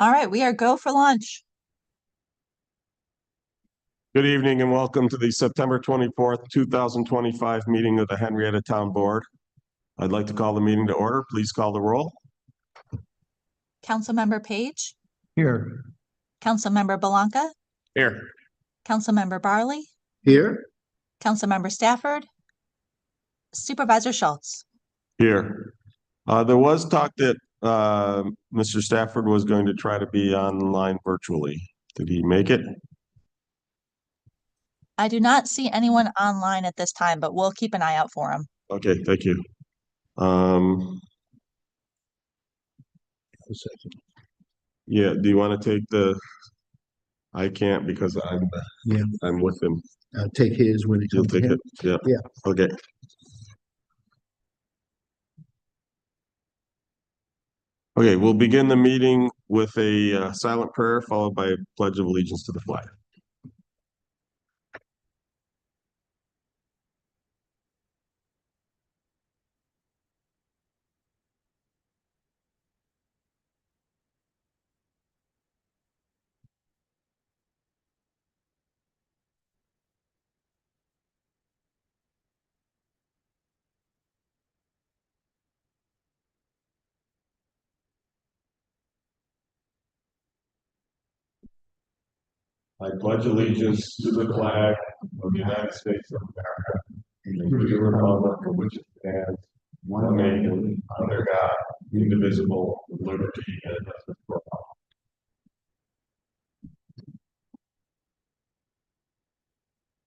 All right, we are go for lunch. Good evening and welcome to the September 24th, 2025 meeting of the Henrietta Town Board. I'd like to call the meeting to order. Please call the roll. Councilmember Page, Here. Councilmember Belanca, Here. Councilmember Barley, Here. Councilmember Stafford, Supervisor Schultz. Here. There was talk that Mr. Stafford was going to try to be online virtually. Did he make it? I do not see anyone online at this time, but we'll keep an eye out for him. Okay, thank you. Yeah, do you want to take the? I can't because I'm with him. Take his when it You'll comes to take him. it. Yeah. Yeah. Okay. Okay, we'll begin the meeting with a silent prayer followed by a pledge of allegiance to the flag. I pledge allegiance to the flag of the United States of America and to the republic for which it stands, one nation, under God, indivisible, with liberty and justice for all.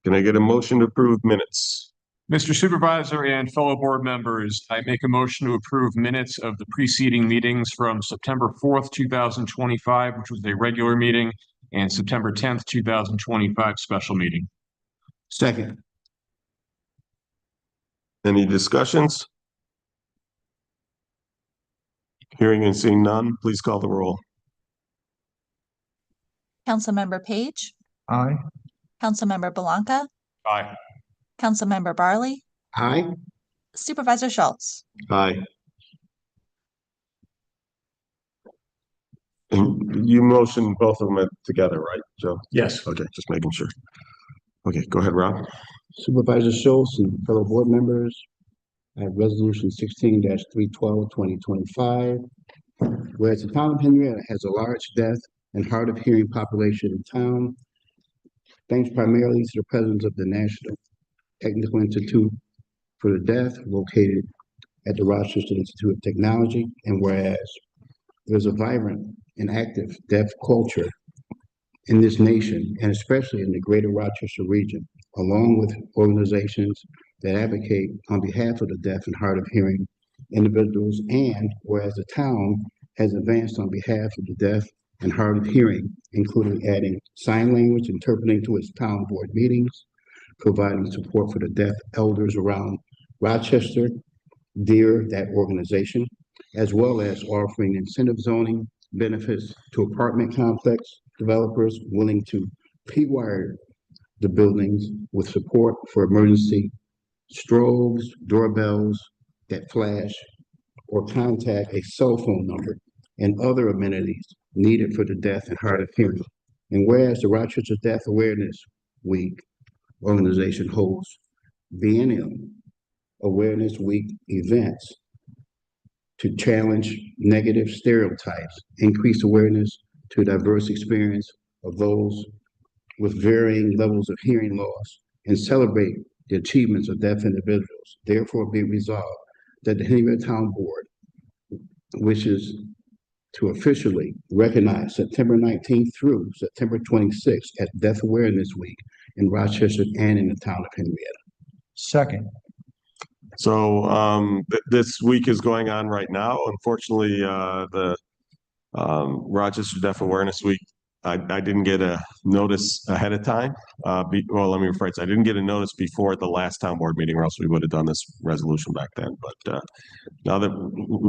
Can I get a motion to approve minutes? Mr. Supervisor and fellow board members, I make a motion to approve minutes of the preceding meetings from September 4th, 2025, which was a regular meeting, and September 10th, 2025 special meeting. Second. Any discussions? Hearing and seeing none, please call the roll. Councilmember Page, Aye. Councilmember Belanca, Aye. Councilmember Barley, Aye. Supervisor Schultz. Aye. And you motioned both of them together, right, Joe? Yes. Okay, just making sure. Okay, go ahead, Rob. Supervisor Schultz and fellow board members, I have resolution 16-312, 2025. Whereas the town of Henrietta has a large deaf and hard of hearing population in town, thanks primarily to the presence of the National Technical Institute for the Deaf located at the Rochester Institute of Technology. And whereas there's a vibrant and active deaf culture in this nation, and especially in the greater Rochester region, along with organizations that advocate on behalf of the deaf and hard of hearing individuals, and whereas the town has advanced on behalf of the deaf and hard of hearing, including adding sign language interpreting to its town board meetings, providing support for the deaf elders around Rochester, dear that organization, as well as offering incentive zoning benefits to apartment complex developers willing to P-wire the buildings with support for emergency strobes, doorbells that flash, or contact a cell phone number and other amenities needed for the deaf and hard of hearing. And whereas the Rochester Deaf Awareness Week organization holds biennial Awareness Week events to challenge negative stereotypes, increase awareness to diverse experience of those with varying levels of hearing loss, and celebrate the achievements of deaf individuals. Therefore, be resolved that the Henrietta Town Board wishes to officially recognize September 19th through September 26th as Deaf Awareness Week in Rochester and in the town of Henrietta. Second. So this week is going on right now. Unfortunately, the Rochester Deaf Awareness Week, I didn't get a notice ahead of time. Well, let me rephrase. I didn't get a notice before the last town board meeting, or else we would have done this resolution back then. But now that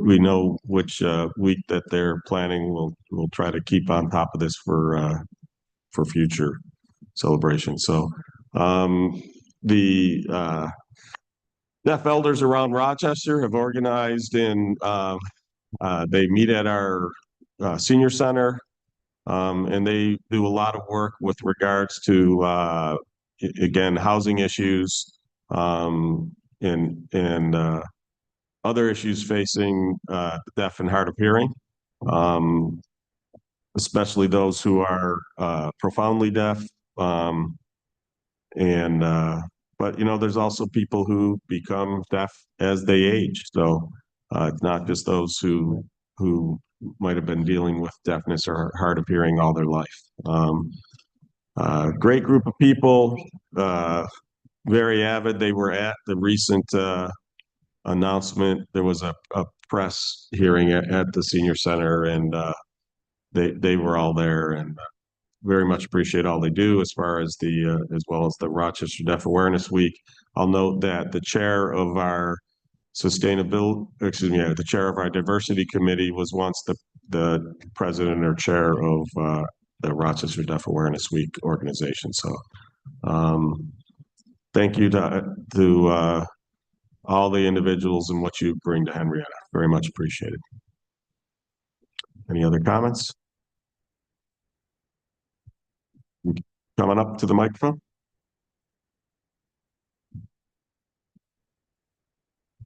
we know which week that they're planning, we'll try to keep on top of this for future celebrations. So the deaf elders around Rochester have organized in. They meet at our senior center And they do a lot of work with regards to, again, housing issues, and other issues facing, the deaf and hard of hearing. Especially those who are, profoundly deaf. But you know, there's also people who become deaf as they age. So, it's not just those who might have been dealing with deafness or hard of hearing all their life. Great group of people, very avid. They were at the recent, announcement. There was a press hearing at the senior center, and they were all there, and very much appreciate all they do as far as as well as the Rochester Deaf Awareness Week. I'll note that the chair of our the chair of our diversity committee was once the president or chair of the Rochester Deaf Awareness Week organization. So, thank you to all the individuals and what you bring to Henrietta. Very much appreciated. Any other comments? Coming up to the microphone.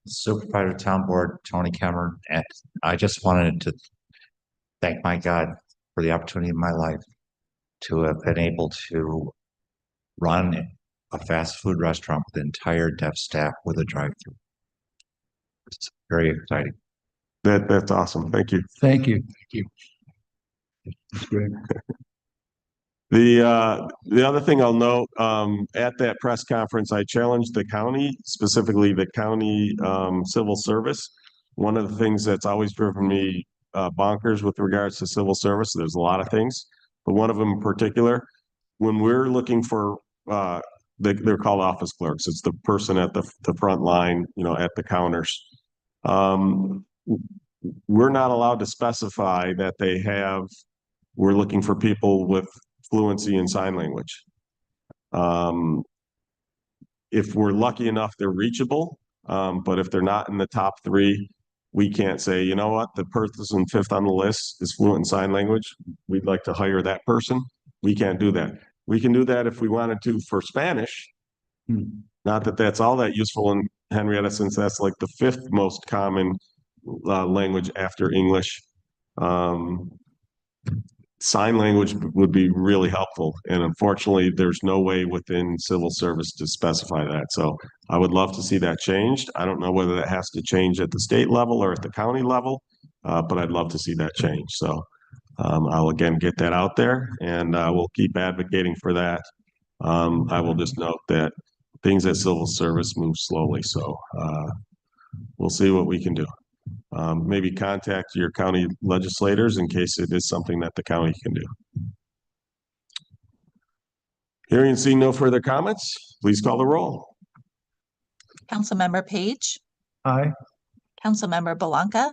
Supervisor Town Board, Tony Kemmer, and I just wanted to thank my God for the opportunity in my life to have been able to run a fast food restaurant with the entire deaf staff with a drive-through. It's very exciting. That's awesome. Thank you. Thank you. Thank you. That's great. The other thing I'll note, at that press conference, I challenged the county, specifically the county civil service. One of the things that's always driven me bonkers with regards to civil service, there's a lot of things, but one of them in particular, when we're looking for, they're called office clerks. It's the person at the front line, you know, at the counters. We're not allowed to specify that we're looking for people with fluency in sign language. If we're lucky enough, they're reachable. But if they're not in the top 3, we can't say, you know what, the person 5th on the list is fluent in sign language. We'd like to hire that person. We can't do that. We can do that if we wanted to for Spanish. Not that that's all that useful in Henrietta, since that's like the 5th most common language after English. Sign language would be really helpful. And unfortunately, there's no way within civil service to specify that. So I would love to see that changed. I don't know whether that has to change at the state level or at the county level, but I'd love to see that change. So I'll again get that out there, and we'll keep advocating for that. I will just note that things at civil service move slowly. So we'll see what we can do. Maybe contact your county legislators in case it is something that the county can do. Hearing and seeing no further comments, please call the roll. Councilmember Page, Aye. Councilmember Belanca,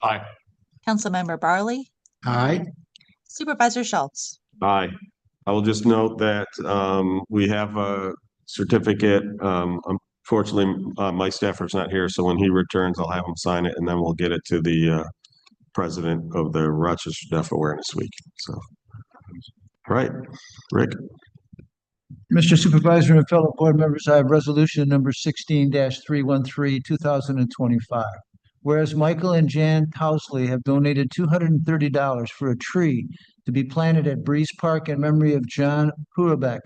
Aye. Councilmember Barley, Aye. Supervisor Schultz. Aye. I will just note that we have a certificate. Unfortunately, my staffer's not here, so when he returns, I'll have him sign it, and then we'll get it to the president of the Rochester Deaf Awareness Week. So, all right, Rick. Mr. Supervisor and fellow board members, I have resolution number 16-313, 2025. Whereas Michael and Jan Tousley have donated $230 for a tree to be planted at Breeze Park in memory of John Hurabek.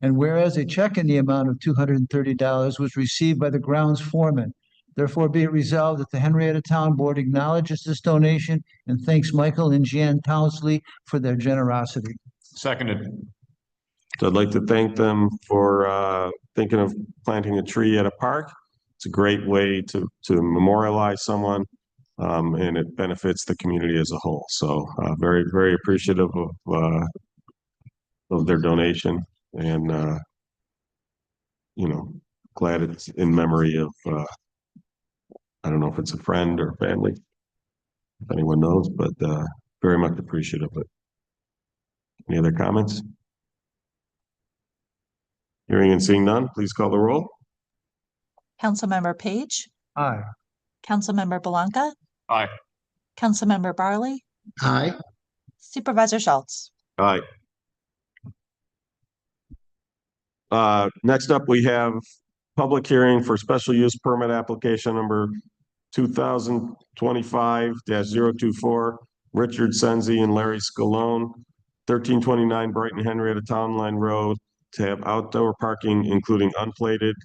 And whereas a check in the amount of $230 was received by the grounds foreman, therefore be it resolved that the Henrietta Town Board acknowledges this donation and thanks Michael and Jan Tousley for their generosity. Seconded. So I'd like to thank them for thinking of planting a tree at a park. It's a great way to memorialize someone, and it benefits the community as a whole. So very, very appreciative of their donation, and you know, glad it's in memory of I don't know if it's a friend or family, if anyone knows, but very much appreciative of it. Any other comments? Hearing and seeing none, please call the roll. Councilmember Page, Aye. Councilmember Belanca, Aye. Councilmember Barley, Aye. Supervisor Schultz. Aye. Next up, we have public hearing for special use permit application number 2025-024, Richard Senzi and Larry Scalone, 1329 Brighton Henrietta Town Line Road, to have outdoor parking, including unplated,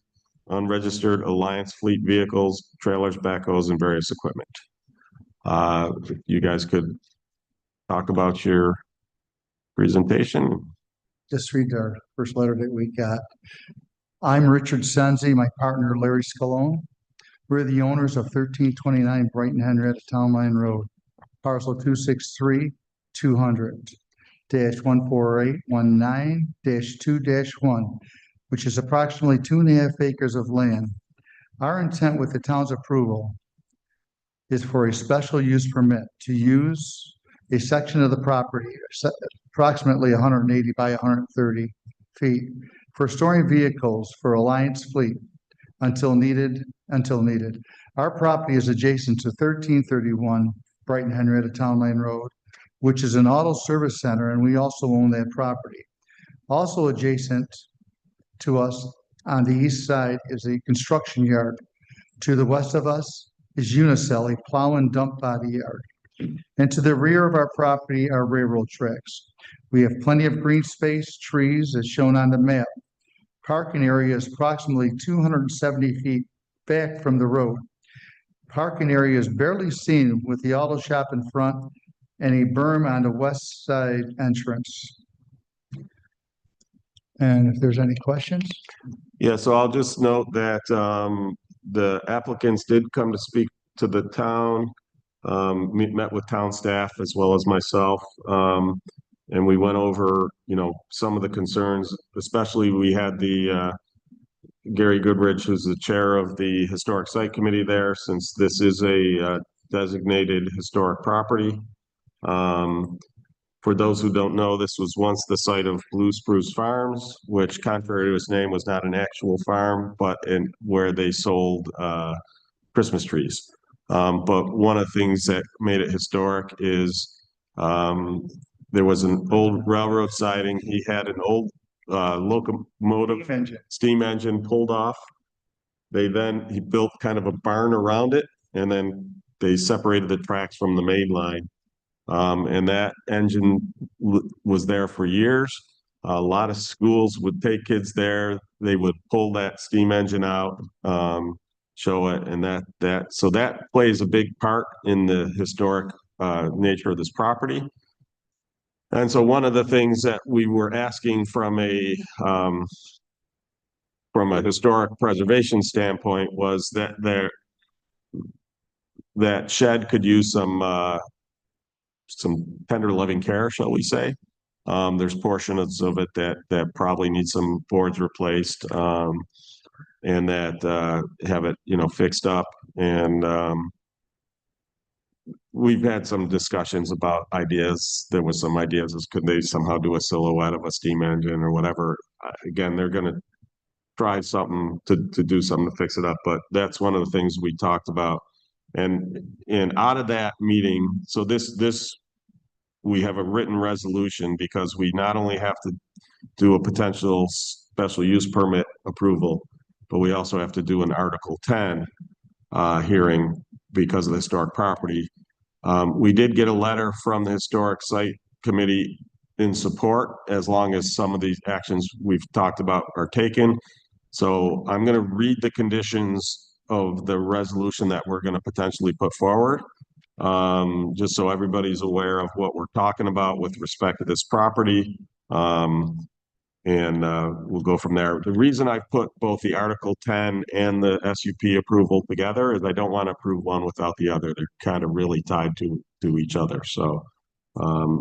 unregistered Alliance Fleet vehicles, trailers, backhoes, and various equipment. You guys could talk about your presentation. Just read our first letter that we got. I'm Richard Senzi, my partner Larry Scalone. We're the owners of 1329 Brighton Henrietta Town Line Road, parcel 263-200-14819-2-1, which is approximately 2.5 acres of land. Our intent with the town's approval is for a special use permit to use a section of the property, approximately 180 by 130 feet, for storing vehicles for Alliance Fleet until needed. Our property is adjacent to 1331 Brighton Henrietta Town Line Road, which is an auto service center, and we also own that property. Also adjacent to us on the east side is a construction yard. To the west of us is Unicel, a plow and dump body yard. And to the rear of our property are railroad tracks. We have plenty of green space, trees, as shown on the map. Parking area is approximately 270 feet back from the road. Parking area is barely seen with the auto shop in front and a berm on the west side entrance. And if there's any questions? Yeah, so I'll just note that the applicants did come to speak to the town, met with town staff as well as myself. And we went over, some of the concerns, especially we had the Gary Goodrich, who's the chair of the Historic Site Committee there, since this is a designated historic property. For those who don't know, this was once the site of Blue Spruce Farms, which, contrary to its name, was not an actual farm, but where they sold Christmas trees. But one of the things that made it historic is there was an old railroad siding. He had an old locomotive steam engine pulled off. He built kind of a barn around it, and then they separated the tracks from the main line. And that engine was there for years. A lot of schools would take kids there. They would pull that steam engine out, show it, and so that plays a big part in the historic nature of this property. And so one of the things that we were asking from a historic preservation standpoint was that shed could use some tender loving care, shall we say. There's portions of it that probably need some boards replaced, and that have it, fixed up. And we've had some discussions about ideas. There was some ideas as could they somehow do a silhouette of a steam engine or whatever. Again, they're going to try something to do something to fix it up, but that's one of the things we talked about. And out of that meeting, so we have a written resolution because we not only have to do a potential special use permit approval, but we also have to do an Article 10 hearing because of the historic property. We did get a letter from the Historic Site Committee in support, as long as some of these actions we've talked about are taken. So I'm going to read the conditions of the resolution that we're going to potentially put forward, just so everybody's aware of what we're talking about with respect to this property. And we'll go from there. The reason I put both the Article 10 and the SUP approval together is I don't want to approve one without the other. They're kind of really tied to each other. So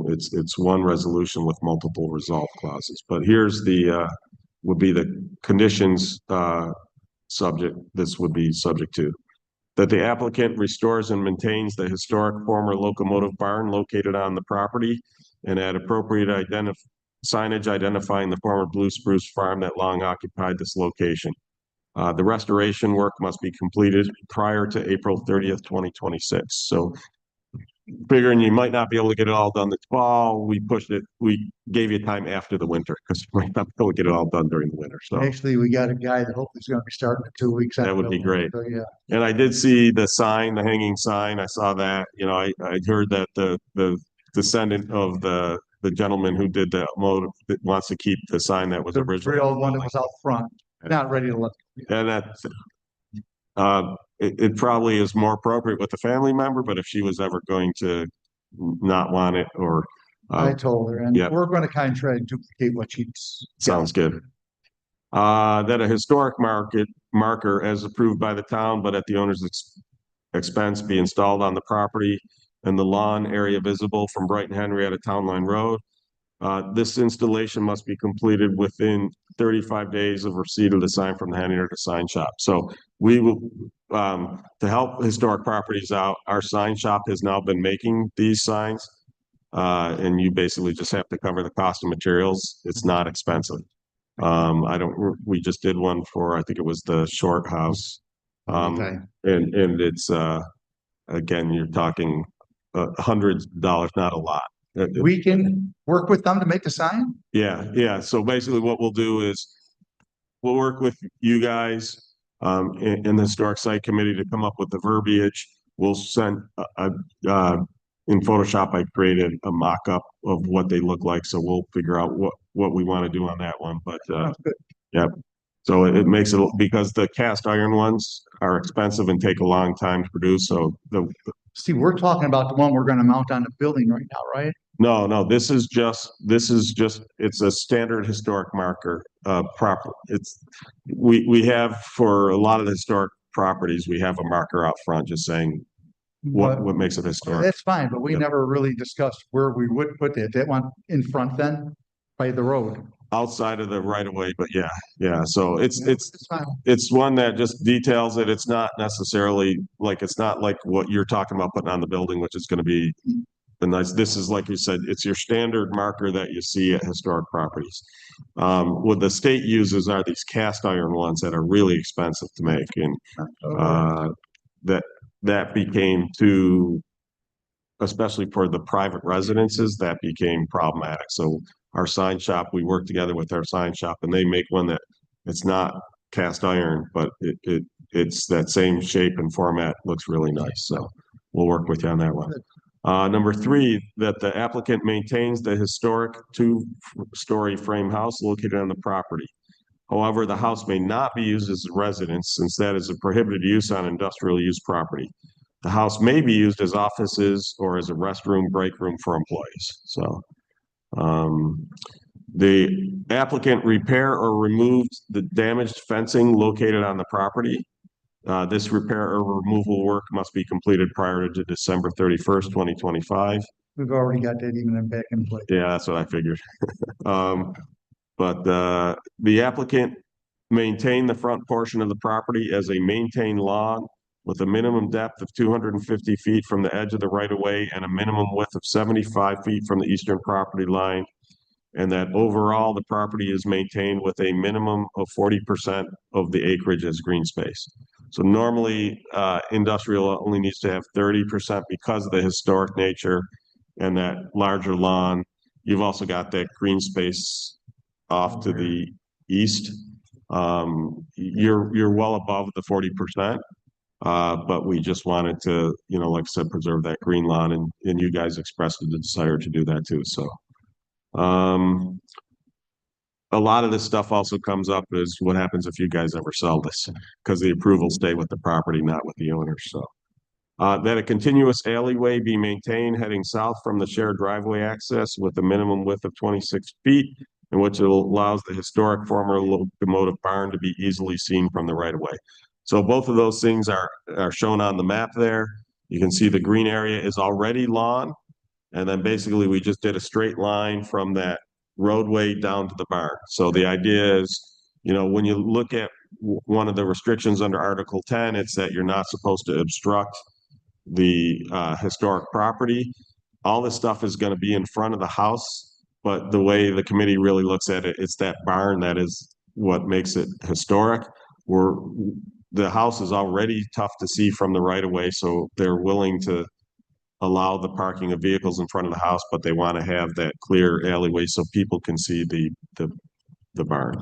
it's one resolution with multiple resolve clauses. But here's would be the conditions this would be subject to. That the applicant restores and maintains the historic former locomotive barn located on the property and at appropriate signage identifying the former Blue Spruce farm that long occupied this location. The restoration work must be completed prior to April 30th, 2026. So figuring you might not be able to get it all done this fall, we pushed it, we gave you time after the winter, because you might not be able to get it all done during the winter, so. Actually, we got a guy that hopefully is gonna be starting in 2 weeks. That would be great. So, yeah. And I did see the sign, the hanging sign, I saw that, you know, I heard that the descendant of the gentleman who did the motive, that wants to keep the sign that was The originally. real one that was out front, not ready to look. And that's, it probably is more appropriate with the family member, but if she was ever going to not want it or, I told her, and yeah. we're gonna kind of try to duplicate what she's. sounds good. That a historic marker as approved by the town, but at the owner's expense be installed on the property and the lawn area visible from Brighton Henrietta Town Line Road. This installation must be completed within 35 days of receipt of the sign from the Henrietta Sign Shop. So we will, to help historic properties out, our sign shop has now been making these signs. And you basically just have to cover the cost of materials. It's not expensive. We just did one for, I think it was the Short House. Okay. And it's, again, you're talking hundreds of dollars, not a lot. We can work with them to make the sign? Yeah. So basically what we'll do is we'll work with you guys in the Historic Site Committee to come up with the verbiage. We'll send in Photoshop, I created a mock-up of what they look like, so we'll figure out what we want to do on that one. But Sounds good. yeah, so it makes it, because the cast iron ones are expensive and take a long time to produce. So See, we're talking about the one we're gonna mount on the building right now, right? no, this is just, it's a standard historic marker, proper. We have, for a lot of the historic properties, we have a marker out front just saying But what makes it historic. that's fine, but we Yep. never really discussed where we would put it. That one in front then, by the road. Outside of the right of way, but yeah. So it's fine. it's one that just details it. It's not necessarily like, it's not like what you're talking about putting on the building, which is going to be the nice. This is, like you said, it's your standard marker that you see at historic properties. What the state uses are these cast iron ones that are really expensive to make, and that became too, especially for the private residences, that became problematic. So our sign shop, we work together with our sign shop, and they make one that it's not cast iron, but it's that same shape and format, looks really nice. So we'll work with you on that one. Number 3, that the applicant maintains the historic 2-story frame house located on the property. However, the house may not be used as a residence, since that is a prohibited use on industrial use property. The house may be used as offices or as a restroom, break room for employees. So the applicant repair or removed the damaged fencing located on the property. This repair or removal work must be completed prior to December 31st, 2025. We've already got that even back in place. Yeah, that's what I figured. But the applicant maintain the front portion of the property as a maintained lawn with a minimum depth of 250 feet from the edge of the right of way and a minimum width of 75 feet from the eastern property line. And that overall the property is maintained with a minimum of 40% of the acreage as green space. So normally industrial only needs to have 30% because of the historic nature and that larger lawn. You've also got that green space off to the east. You're well above the 40%. But we just wanted to, like I said, preserve that green lawn, and you guys expressed the desire to do that too. So a lot of this stuff also comes up is what happens if you guys ever sell this, because the approvals stay with the property, not with the owners. So that a continuous alleyway be maintained heading south from the shared driveway access with a minimum width of 26 feet, in which it allows the historic former locomotive barn to be easily seen from the right of way. So both of those things are shown on the map there. You can see the green area is already lawn. And then basically we just did a straight line from that roadway down to the barn. So the idea is, when you look at one of the restrictions under Article 10, it's that you're not supposed to obstruct the historic property. All this stuff is going to be in front of the house, but the way the committee really looks at it, it's that barn that is what makes it historic. The house is already tough to see from the right of way, so they're willing to allow the parking of vehicles in front of the house, but they want to have that clear alleyway so people can see the barn.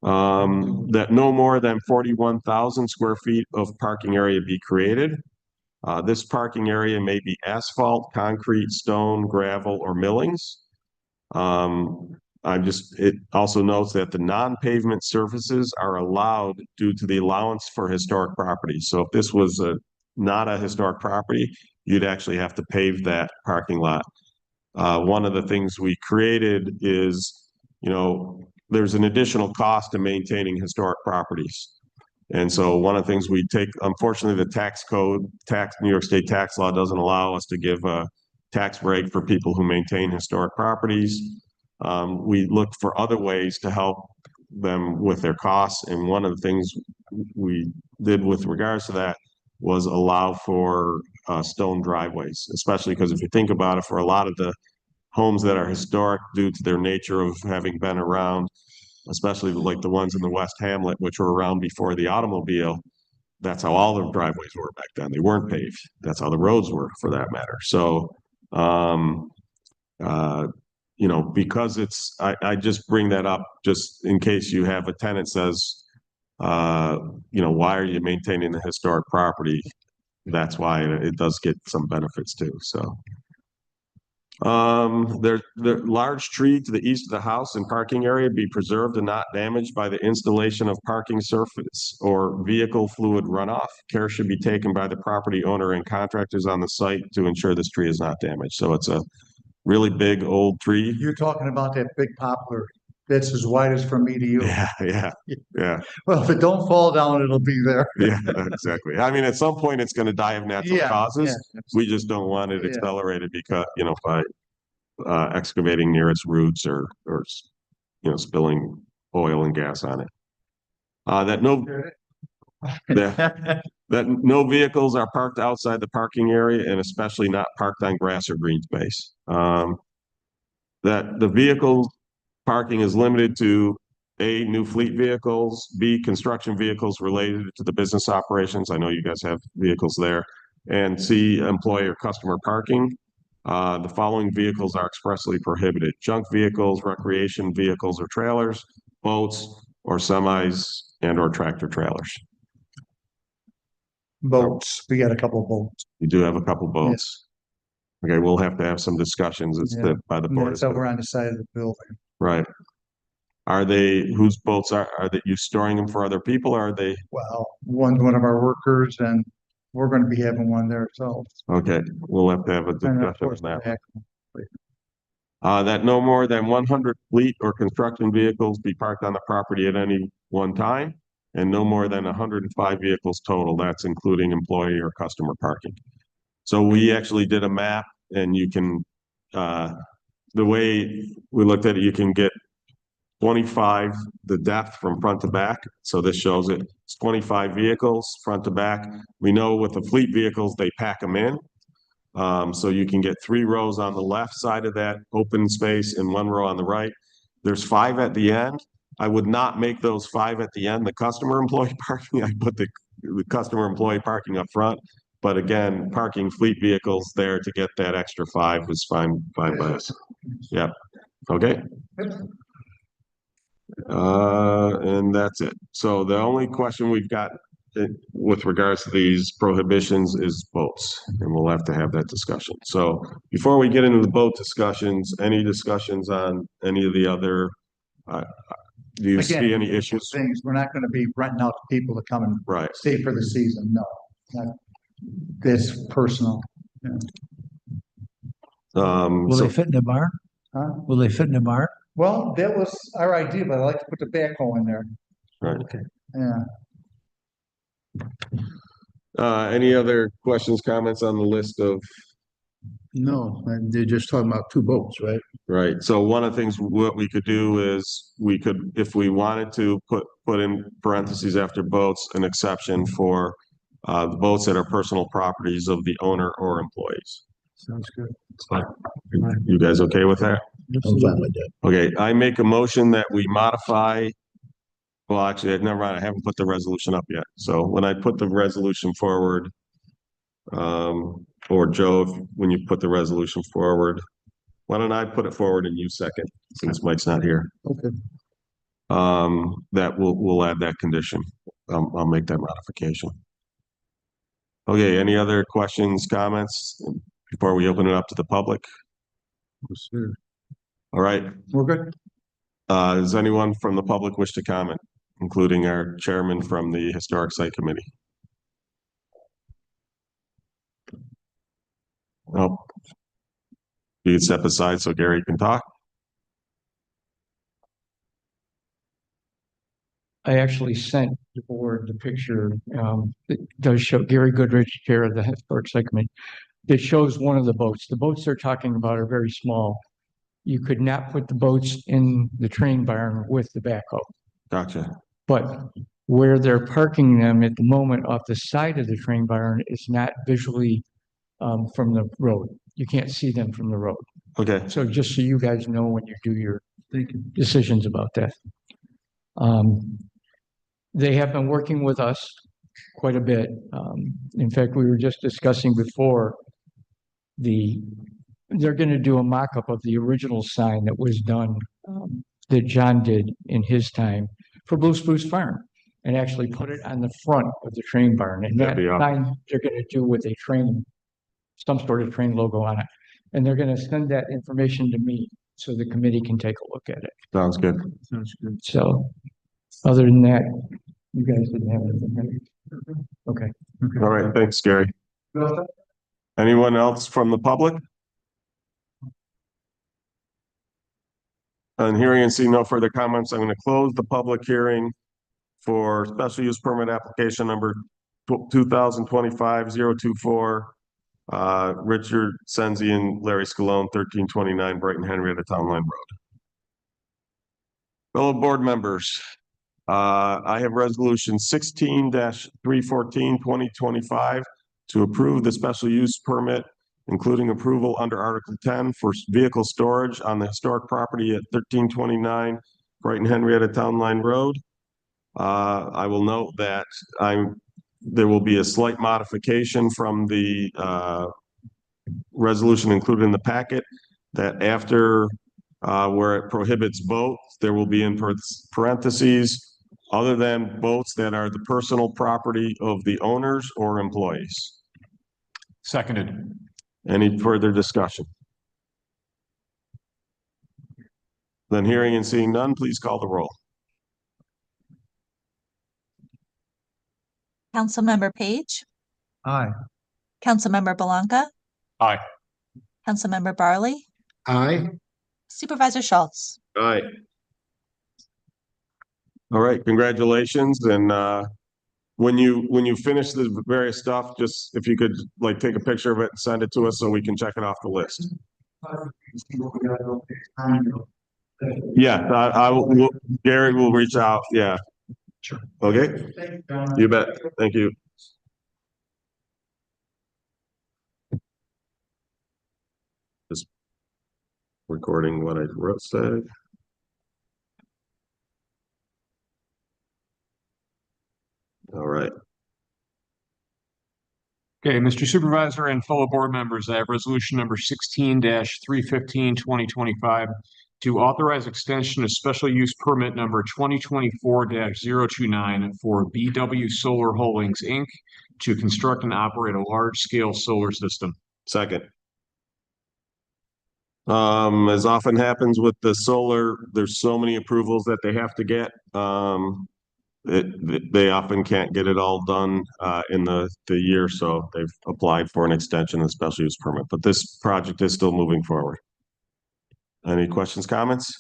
That no more than 41,000 square feet of parking area be created. This parking area may be asphalt, concrete, stone, gravel, or millings. It also notes that the non-pavement surfaces are allowed due to the allowance for historic property. So if this was not a historic property, you'd actually have to pave that parking lot. One of the things we created is, there's an additional cost to maintaining historic properties. And so one of the things we take, unfortunately, the New York State tax law doesn't allow us to give a tax break for people who maintain historic properties. We looked for other ways to help them with their costs. And one of the things we did with regards to that was allow for stone driveways, especially because if you think about it, for a lot of the homes that are historic due to their nature of having been around, especially like the ones in the West Hamlet, which were around before the automobile, that's how all the driveways were back then. They weren't paved. That's how the roads were, for that matter. So, because I just bring that up just in case you have a tenant says, why are you maintaining the historic property? That's why it does get some benefits too. So, the large tree to the east of the house and parking area be preserved and not damaged by the installation of parking surface or vehicle fluid runoff. Care should be taken by the property owner and contractors on the site to ensure this tree is not damaged. So it's a really big old tree. You're talking about that big poplar that's as wide as from me to you. Yeah. Well, if it don't fall down, it'll be there. Yeah, exactly. I mean, at some point it's going to die of natural causes. Yeah. We just don't want it Yeah. accelerated because, by excavating near its roots or spilling oil and gas on it. That no vehicles are parked outside the parking area and especially not parked on grass or green space. That the vehicle parking is limited to A, new fleet vehicles, B, construction vehicles related to the business operations. I know you guys have vehicles there. And C, employee or customer parking. The following vehicles are expressly prohibited: junk vehicles, recreation vehicles or trailers, boats or semis and or tractor trailers. Boats. We got a couple of boats. You do have a couple boats. Okay, we'll have to have some discussions by the board. That's over on the side of the building. Right. Whose boats are you storing them for other people or are they? Well, one's one of our workers and we're going to be having one there ourselves. Okay, we'll have to have a And of discussion course, on that. the That no more than 100 fleet or construction vehicles be parked on the property at any one time, and no more than 105 vehicles total. That's including employee or customer parking. So we actually did a map, and you can, the way we looked at it, you can get 25, the depth from front to back. So this shows it. It's 25 vehicles front to back. We know with the fleet vehicles, they pack them in. So you can get 3 rows on the left side of that open space and 1 row on the right. There's 5 at the end. I would not make those 5 at the end the customer employee parking. I put the customer employee parking up front. But again, parking fleet vehicles there to get that extra 5 is fine by us. Yeah. Okay. And that's it. So the only question we've got with regards to these prohibitions is boats, and we'll have to have that discussion. So before we get into the boat discussions, any discussions on any of the other, do you see any issues? Things, we're not going to be renting out to people to come and stay for the season. No, that's personal. Will they fit in the barn? Huh? Will they fit in the barn? Well, that was our idea, but I like to put the backhoe in there. Right. Okay. Yeah. Any other questions, comments on the list of? No, and they're just talking about 2 boats, right? Right. So one of the things what we could do is we could, if we wanted to put in parentheses after boats, an exception for the boats that are personal properties of the owner or employees. Sounds good. You guys okay with that? I'm fine with that. Okay, I make a motion that we modify. Well, actually, never mind. I haven't put the resolution up yet. So when I put the resolution forward, or Joe, when you put the resolution forward. Why don't I put it forward and you second, since Mike's not here? Okay. That we'll add that condition. I'll make that modification. Okay, any other questions, comments before we open it up to the public? All right, We're good. does anyone from the public wish to comment, including our chairman from the Historic Site Committee? Nope. You can step aside so Gary can talk. I actually sent the board the picture, it does show Gary Goodrich, chair of the Historic Site Committee. It shows one of the boats. The boats they're talking about are very small. You could not put the boats in the train barn with the backhoe. Gotcha. But where they're parking them at the moment off the side of the train barn is not visually from the road. You can't see them from the road. Okay, So just so you guys know when you do your Thank you. decisions about that. They have been working with us quite a bit. In fact, we were just discussing before they're going to do a mock-up of the original sign that was done, that John did in his time for Blue Spruce Farm, and actually put it on the front of the train barn. And that That'd be awesome. sign they're going to do with a train, some sort of train logo on it. And they're going to send that information to me so the committee can take a look at it. sounds good. Sounds good. So other than that, you guys didn't have anything, right? Okay. All right, thanks, Gary. Anyone else from the public? And hearing and seeing no further comments, I'm going to close the public hearing for special use permit application number 2025-024. Richard Senzi and Larry Scalone, 1329 Brighton Henrietta Town Line Road. Fellow board members, I have resolution 16-314, 2025 to approve the special use permit, including approval under Article 10 for vehicle storage on the historic property at 1329 Brighton Henrietta Town Line Road. I will note that there will be a slight modification from the resolution included in the packet, that after where it prohibits boats, there will be in parentheses, other than boats that are the personal property of the owners or employees. Seconded. Any further discussion? Then hearing and seeing none, please call the roll. Councilmember Page, Aye. Councilmember Belanca, Aye. Councilmember Barley, Aye. Supervisor Schultz. Aye. All right, congratulations. And when you finish the various stuff, just if you could like take a picture of it and send it to us so we can check it off the list. Yeah, I will, Gary will reach out. Yeah. Sure. Okay, you bet. Thank you. Just recording what I said. All right. Okay, Mr. Supervisor and fellow board members, I have resolution number 16-315, 2025 to authorize extension of special use permit number 2024-029 for BW Solar Holdings, Inc. to construct and operate a large-scale solar system. Second. As often happens with the solar, there's so many approvals that they have to get. They often can't get it all done in the year, so they've applied for an extension of special use permit, but this project is still moving forward. Any questions, comments?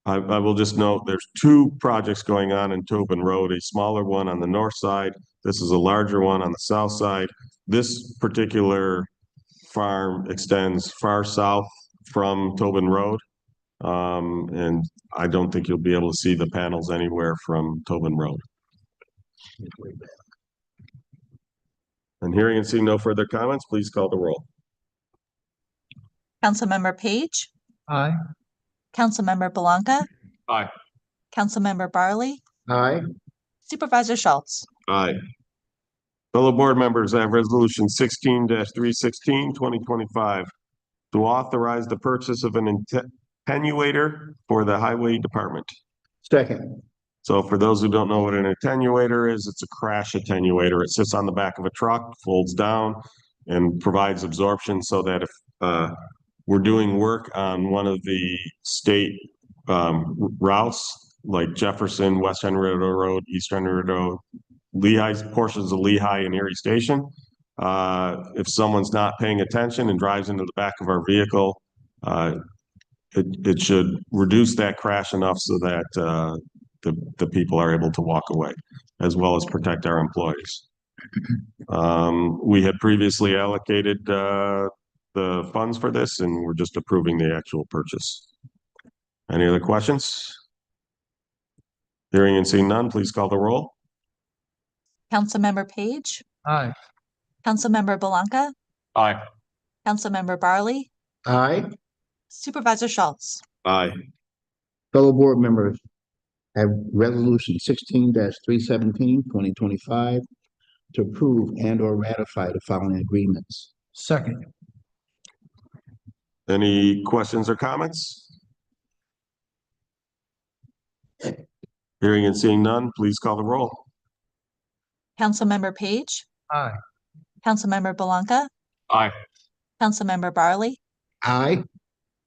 I will just note there's two projects going on in Tobin Road, a smaller one on the north side. This is a larger one on the south side. This particular farm extends far south from Tobin Road. And I don't think you'll be able to see the panels anywhere from Tobin Road. And hearing and seeing no further comments, please call the roll. Councilmember Page, Aye. Councilmember Belanca, Aye. Councilmember Barley, Aye. Supervisor Schultz. Aye. Fellow board members, I have resolution 16-316-2025 to authorize the purchase of an attenuator for the highway department. Second. So for those who don't know what an attenuator is, it's a crash attenuator. It sits on the back of a truck, folds down, and provides absorption so that if we're doing work on one of the state routes like Jefferson, West Henrietta Road, East Henrietta Road, Lehigh, portions of Lehigh and Erie Station. If someone's not paying attention and drives into the back of our vehicle, it should reduce that crash enough so that the people are able to walk away, as well as protect our employees. We had previously allocated the funds for this, and we're just approving the actual purchase. Any other questions? Hearing and seeing none, please call the roll. Councilmember Page, Aye. Councilmember Belanca, Aye. Councilmember Barley, Aye. Supervisor Schultz. Aye. Fellow board members, I have resolution 16-317-2025 to approve and or ratify the following agreements. Second. Any questions or comments? Hearing and seeing none, please call the roll. Councilmember Page, Aye. Councilmember Belanca, Aye. Councilmember Barley, Aye.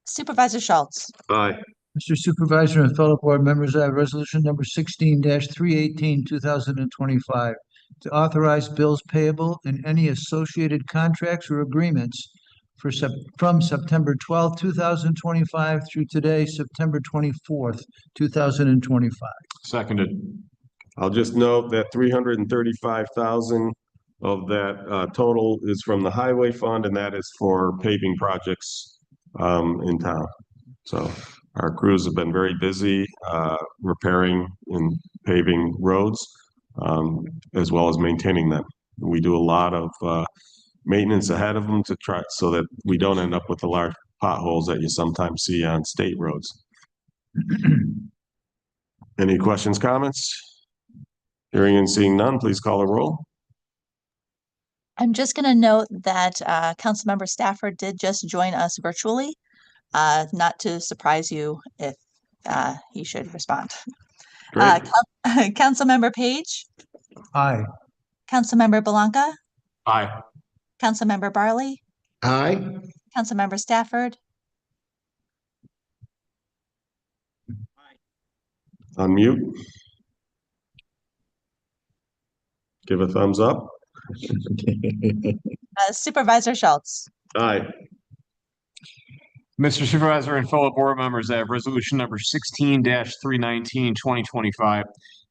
Supervisor Schultz. Aye. Mr. Supervisor and fellow board members, I have resolution number 16-318-2025 to authorize bills payable and any associated contracts or agreements from September 12th, 2025 through today, September 24th, 2025. Seconded. I'll just note that 335,000 of that total is from the highway fund, and that is for paving projects in town. So our crews have been very busy repairing and paving roads, as well as maintaining them. We do a lot of maintenance ahead of them to try so that we don't end up with the large potholes that you sometimes see on state roads. Any questions, comments? Hearing and seeing none, please call the roll. I'm just going to note that Councilmember Stafford did just join us virtually, not to surprise you if he should respond. Great. Councilmember Page, Aye. Councilmember Belanca, Aye. Councilmember Barley, Aye. Councilmember Stafford, Unmute. Give a thumbs up. Supervisor Schultz. Aye. Mr. Supervisor and fellow board members, I have resolution number 16-319-2025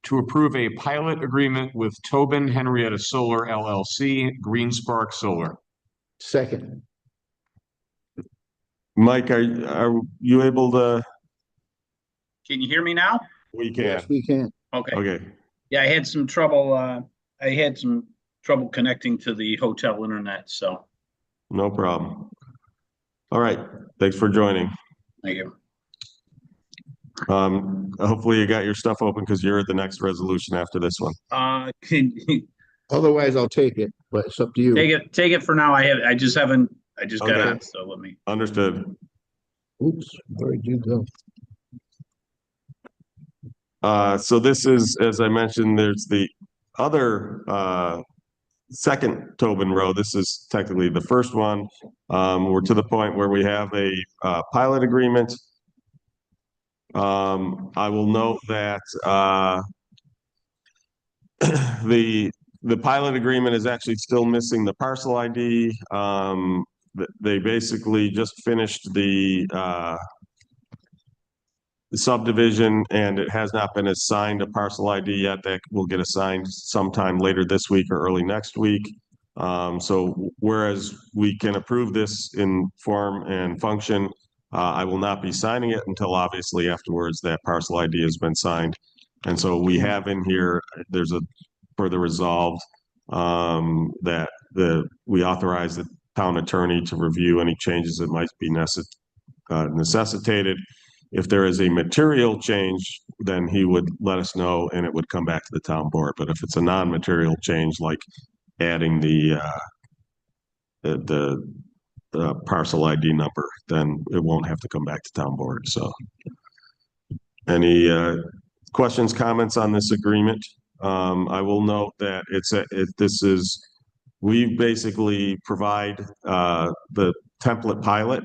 to approve a pilot agreement with Tobin Henrietta Solar LLC, Green Spark Solar. Second. Mike, are you able to? Can you hear me now? We can. Yes, we can. Okay. Okay. Yeah, I had some trouble. I had some trouble connecting to the hotel internet, so No problem. All right. Thanks for joining. thank you. Hopefully you got your stuff open because you're at the next resolution after this one. Can Otherwise, I'll take it, but it's up to you. take it for now. I just got Okay. on, so let me. Understood. Oops, where did you go? So this is, as I mentioned, there's the other second Tobin Road. This is technically the first one. We're to the point where we have a pilot agreement. I will note that the pilot agreement is actually still missing the parcel ID. They basically just finished the subdivision, and it has not been assigned a parcel ID yet. That will get assigned sometime later this week or early next week. So whereas we can approve this in form and function, I will not be signing it until obviously afterwards that parcel ID has been signed. And so we have in here, there's a further resolved that we authorize the town attorney to review any changes that might be necessitated. If there is a material change, then he would let us know and it would come back to the town board. But if it's a non-material change, like adding the parcel ID number, then it won't have to come back to town board. So any questions, comments on this agreement? I will note that we basically provide the template pilot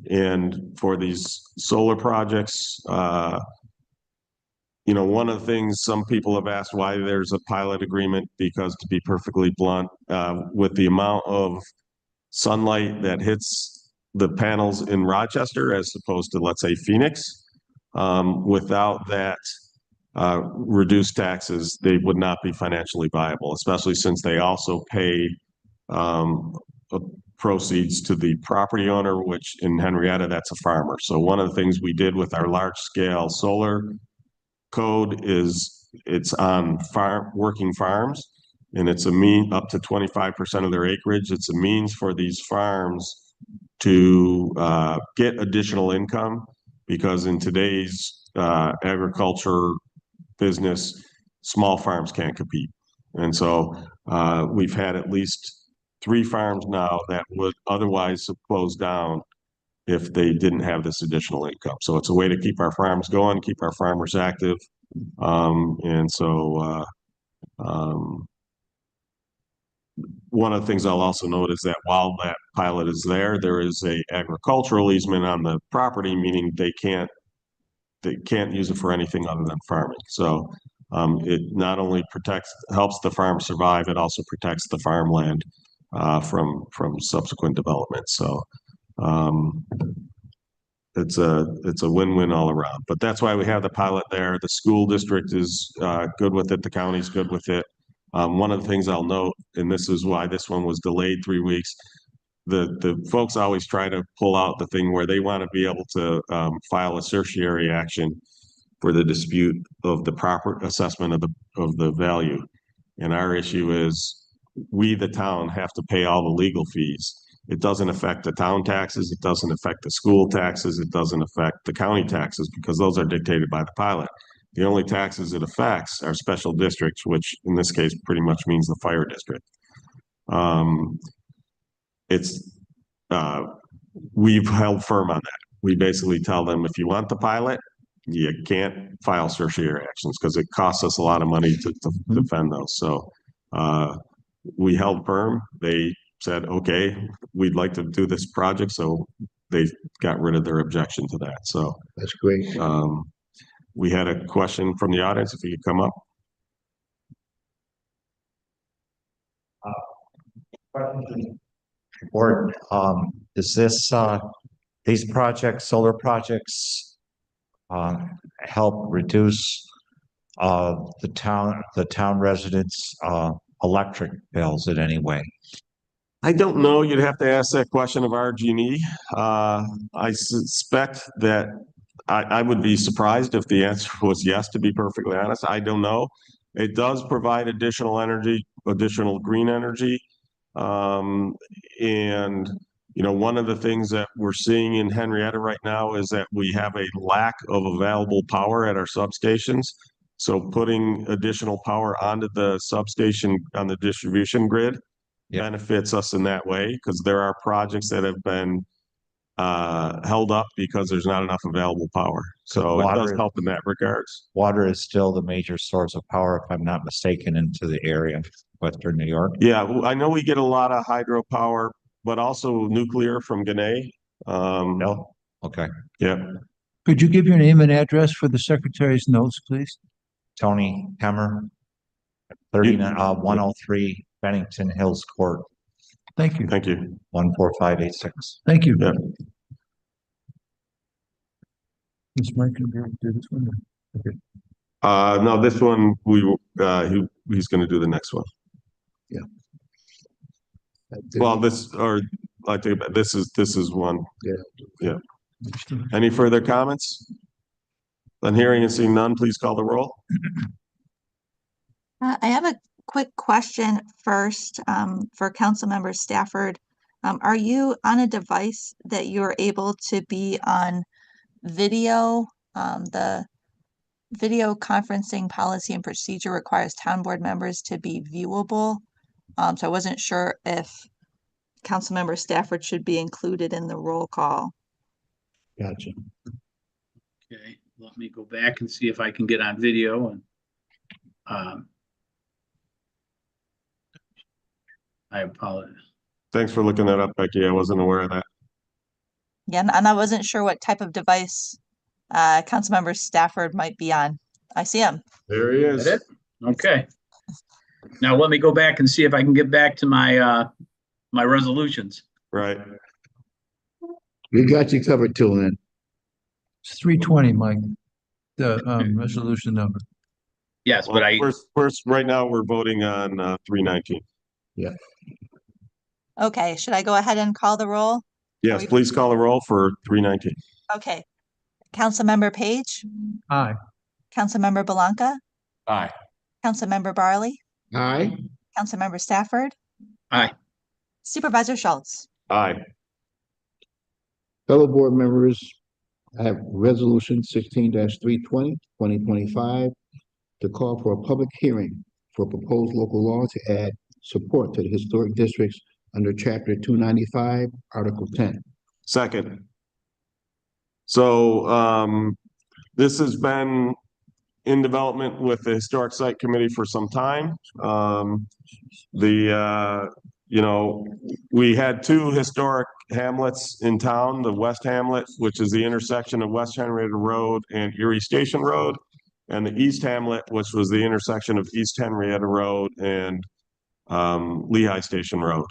and for these solar projects, one of the things some people have asked why there's a pilot agreement, because to be perfectly blunt, with the amount of sunlight that hits the panels in Rochester as opposed to, let's say, Phoenix, without that reduced taxes, they would not be financially viable, especially since they also pay proceeds to the property owner, which in Henrietta, that's a farmer. So one of the things we did with our large scale solar code is it's on working farms, and it's a mean up to 25% of their acreage. It's a means for these farms to get additional income, because in today's agriculture business, small farms can't compete. And so we've had at least 3 farms now that would otherwise have closed down if they didn't have this additional income. So it's a way to keep our farms going, keep our farmers active. And so one of the things I'll also note is that while that pilot is there, there is a agricultural easement on the property, meaning they can't use it for anything other than farming. So it not only helps the farm survive, it also protects the farmland from subsequent development. So it's a win-win all around. But that's why we have the pilot there. The school district is good with it. The county's good with it. One of the things I'll note, and this is why this one was delayed 3 weeks, the folks always try to pull out the thing where they want to be able to file a certiorari action for the dispute of the proper assessment of the value. And our issue is we, the town, have to pay all the legal fees. It doesn't affect the town taxes. It doesn't affect the school taxes. It doesn't affect the county taxes, because those are dictated by the pilot. The only taxes it affects are special districts, which in this case pretty much means the fire district. We've held firm on that. We basically tell them, if you want the pilot, you can't file certiorari actions because it costs us a lot of money to defend those. So we held firm. They said, okay, we'd like to do this project. So they got rid of their objection to that. So That's great. we had a question from the audience, if you could come up. Board, is this, these projects, solar projects, help reduce the town residents' electric bills in any way? I don't know. You'd have to ask that question of RG&E. I suspect that I would be surprised if the answer was yes, to be perfectly honest. I don't know. It does provide additional energy, additional green energy. And, one of the things that we're seeing in Henrietta right now is that we have a lack of available power at our substations. So putting additional power onto the substation on the distribution grid benefits us in that way, because there are projects that have been held up because there's not enough available power. So it does help in that regards. Water is still the major source of power, if I'm not mistaken, into the area of Western New York. Yeah, I know we get a lot of hydropower, but also nuclear from Ginna. No? Okay. Yeah. Could you give your name and address for the secretary's notes, please? Tony Kemmer, 103 Bennington Hills Court. Thank you. Thank you. 14586. Thank you. Yeah. Is Mike going to be able to do this one? Okay. No, this one he's going to do the next one. Yeah. Well, I think this is one. Yeah. Any further comments? On hearing and seeing none, please call the roll. I have a quick question first for Councilmember Stafford. Are you on a device that you're able to be on video? video conferencing policy and procedure requires town board members to be viewable. So I wasn't sure if Councilmember Stafford should be included in the roll call. Gotcha. Okay, let me go back and see if I can get on video and I apologize. Thanks for looking that up, Becky. I wasn't aware of that. Yeah, and I wasn't sure what type of device Councilmember Stafford might be on. I see him. There he Is is. that it? Okay. Now let me go back and see if I can get back to my my resolutions. Right. We got you covered till then. It's 320, Mike, the resolution number. Yes, but I, First, right now, we're voting on 319. Okay, should I go ahead and call the roll? Yes, please call the roll for 319. Okay. Councilmember Page, Aye. Councilmember Belanca, Aye. Councilmember Barley, Aye. Councilmember Stafford, aye. Supervisor Schultz. Aye. Fellow board members, I have resolution 16-320, 2025, to call for a public hearing for proposed local law to add support to the historic districts under chapter 295, article 10. Second. So this has been in development with the Historic Site Committee for some time. You know, we had two historic hamlets in town, the West Hamlet, which is the intersection of West Henrietta Road and Erie Station Road, and the East Hamlet, which was the intersection of East Henrietta Road and Lehigh Station Road.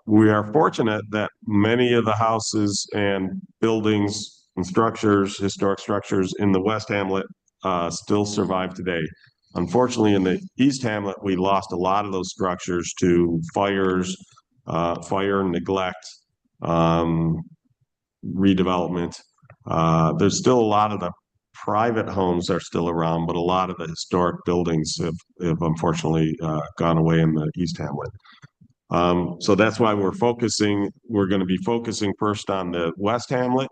We are fortunate that many of the houses and buildings and structures, historic structures in the West Hamlet still survive today. Unfortunately, in the East Hamlet, we lost a lot of those structures to fires, fire neglect, redevelopment. There's still a lot of the private homes are still around, but a lot of the historic buildings have unfortunately gone away in the East Hamlet. So that's why we're going to be focusing first on the West Hamlet.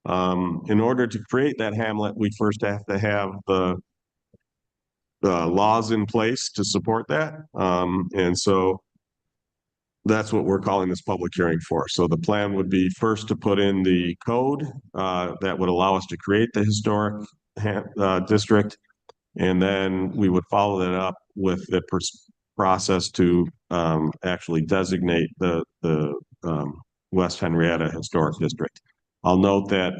In order to create that hamlet, we first have to have the laws in place to support that. And so that's what we're calling this public hearing for. So the plan would be first to put in the code that would allow us to create the historic district. And then we would follow that up with the process to actually designate the West Henrietta Historic District. I'll note that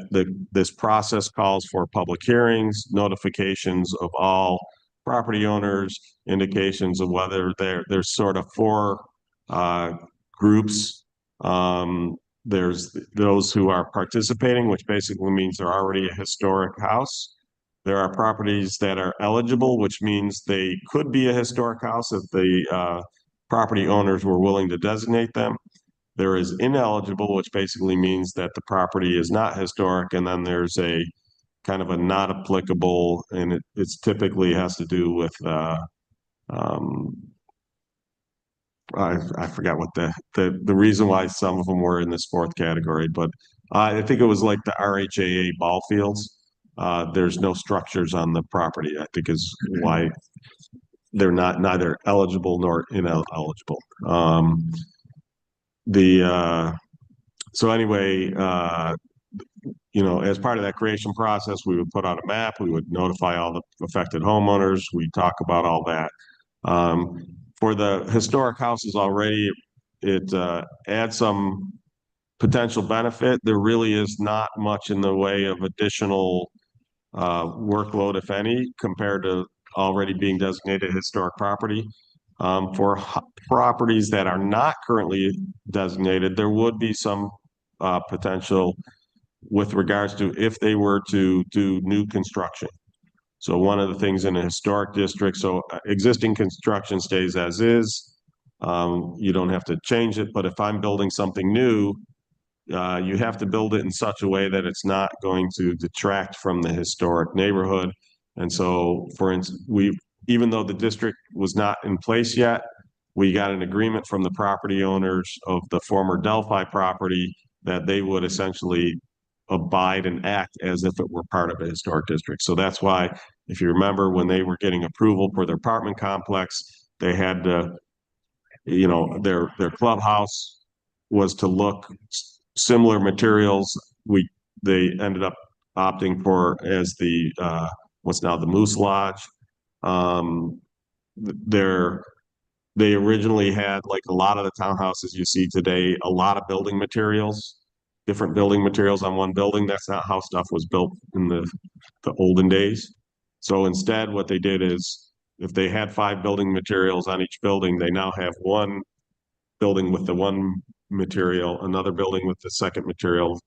this process calls for public hearings, notifications of all property owners, indications of whether there's sort of four groups. There's those who are participating, which basically means they're already a historic house. There are properties that are eligible, which means they could be a historic house if the property owners were willing to designate them. There is ineligible, which basically means that the property is not historic, and then there's a kind of a not applicable, and it's typically has to do with I forgot what the reason why some of them were in this fourth category, but I think it was like the RHAA ball fields. There's no structures on the property, I think is why they're neither eligible nor ineligible. So anyway, you know, as part of that creation process, we would put out a map, we would notify all the affected homeowners, we talk about all that. For the historic houses already, it adds some potential benefit. There really is not much in the way of additional workload, if any, compared to already being designated historic property. For properties that are not currently designated, there would be some potential with regards to if they were to do new construction. So one of the things in a historic district, so existing construction stays as is. You don't have to change it, but if I'm building something new, you have to build it in such a way that it's not going to detract from the historic neighborhood. And so, for instance, even though the district was not in place yet, we got an agreement from the property owners of the former Delphi property that they would essentially abide and act as if it were part of a historic district. So that's why, if you remember, when they were getting approval for their apartment complex, they had to, you know, their clubhouse was to look similar materials. They ended up opting for as the what's now the Moose Lodge. They originally had, like a lot of the townhouses you see today, a lot of building materials, different building materials on one building. That's not how stuff was built in the olden days. So instead, what they did is, if they had 5 building materials on each building, they now have one building with the one material, another building with the second material,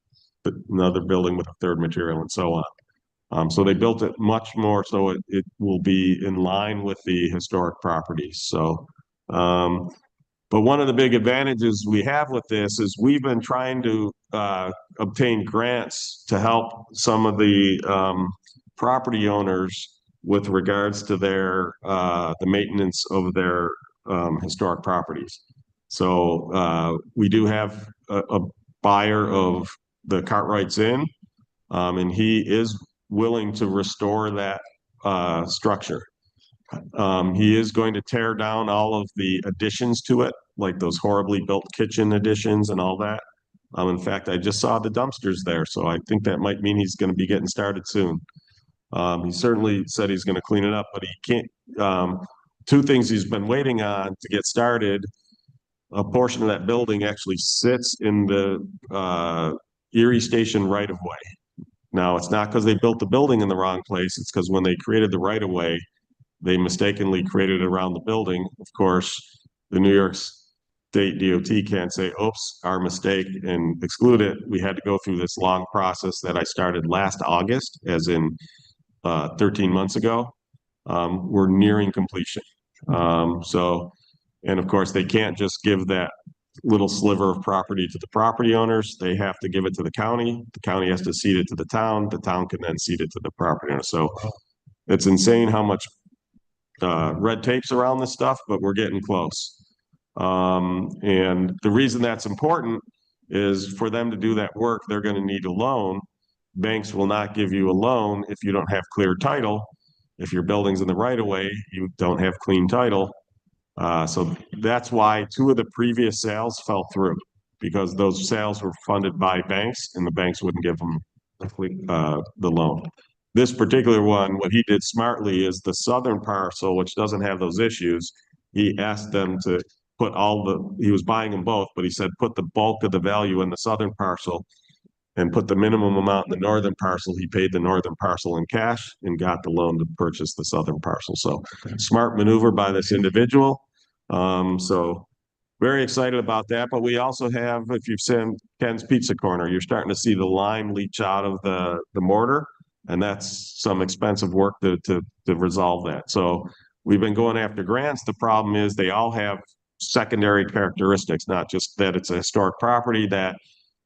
another building with a third material, and so on. So they built it much more so it will be in line with the historic properties. So, but one of the big advantages we have with this is we've been trying to obtain grants to help some of the property owners with regards to their the maintenance of their historic properties. So we do have a buyer of the Cartwright's Inn, and he is willing to restore that structure. He is going to tear down all of the additions to it, like those horribly built kitchen additions and all that. In fact, I just saw the dumpsters there, so I think that might mean he's going to be getting started soon. He certainly said he's going to clean it up, but he can't. 2 things he's been waiting on to get started. A portion of that building actually sits in the Erie Station right-of-way. Now, it's not because they built the building in the wrong place. It's because when they created the right-of-way, they mistakenly created it around the building. Of course, the New York State DOT can't say, oops, our mistake, and exclude it. We had to go through this long process that I started last August, as in 13 months ago. We're nearing completion. And of course, they can't just give that little sliver of property to the property owners. They have to give it to the county. The county has to cede it to the town. The town can then cede it to the property owner. So it's insane how much red tape's around this stuff, but we're getting close. And the reason that's important is for them to do that work, they're going to need a loan. Banks will not give you a loan if you don't have clear title. If your building's in the right of way, you don't have clean title. So that's why 2 of the previous sales fell through, because those sales were funded by banks and the banks wouldn't give them the loan. This particular one, what he did smartly is the southern parcel, which doesn't have those issues. He asked them to put he was buying them both, but he said, put the bulk of the value in the southern parcel and put the minimum amount in the northern parcel. He paid the northern parcel in cash and got the loan to purchase the southern parcel. So smart maneuver by this individual. So very excited about that. But we also have, if you've seen Ken's Pizza Corner, you're starting to see the lime leach out of the mortar, and that's some expensive work to resolve that. So we've been going after grants. The problem is they all have secondary characteristics, not just that it's a historic property, that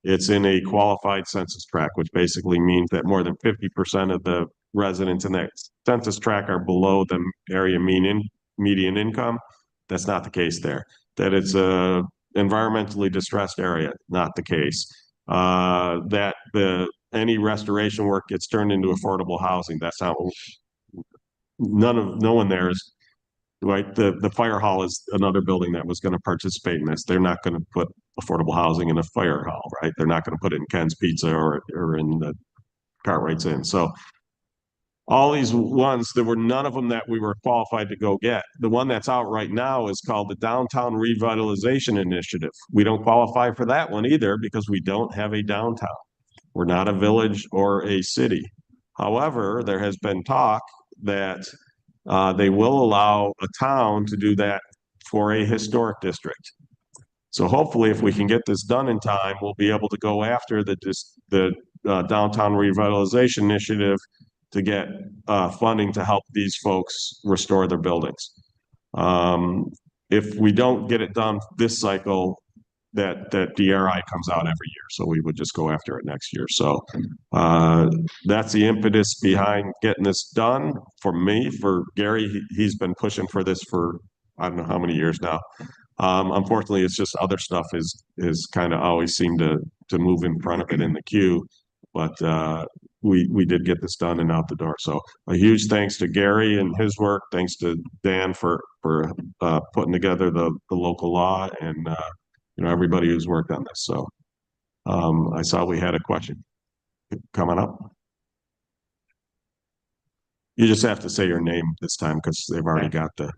it's in a qualified census tract, which basically means that more than 50% of the residents in that census tract are below the area median income. That's not the case there. That it's a environmentally distressed area, not the case. That any restoration work gets turned into affordable housing. That's how no one there is. Right, the fire hall is another building that was going to participate in this. They're not going to put affordable housing in a fire hall, right? They're not going to put it in Ken's Pizza or in the Cartwright's Inn. So all these ones, there were none of them that we were qualified to go get. The one that's out right now is called the Downtown Revitalization Initiative. We don't qualify for that one either because we don't have a downtown. We're not a village or a city. However, there has been talk that they will allow a town to do that for a historic district. So hopefully, if we can get this done in time, we'll be able to go after the Downtown Revitalization Initiative to get funding to help these folks restore their buildings. If we don't get it done this cycle, that DRI comes out every year. So we would just go after it next year. So that's the impetus behind getting this done for me. For Gary, he's been pushing for this for I don't know how many years now. Unfortunately, it's just other stuff is kind of always seemed to move in front of it in the queue. but we did get this done and out the door. So a huge thanks to Gary and his work. Thanks to Dan for putting together the local law, and everybody who's worked on this. So I saw we had a question coming up. You just have to say your name this time because they've already got the.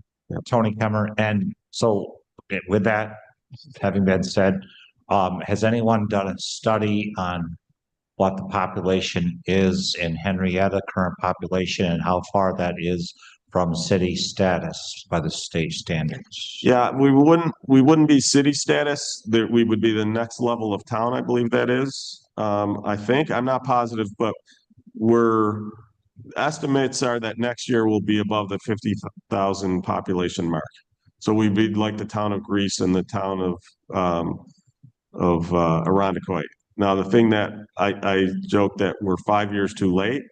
Tony Kemmer. And so with that having been said, has anyone done a study on what the population is in Henrietta, current population, and how far that is from city status by the state standards? Yeah, we wouldn't be city status. There, we would be the next level of town, I believe that is. I think, I'm not positive, but estimates are that next year will be above the 50,000 population mark. So we'd be like the town of Greece and the town of Arundecoit. Now, the thing that I joke that we're 5 years too late,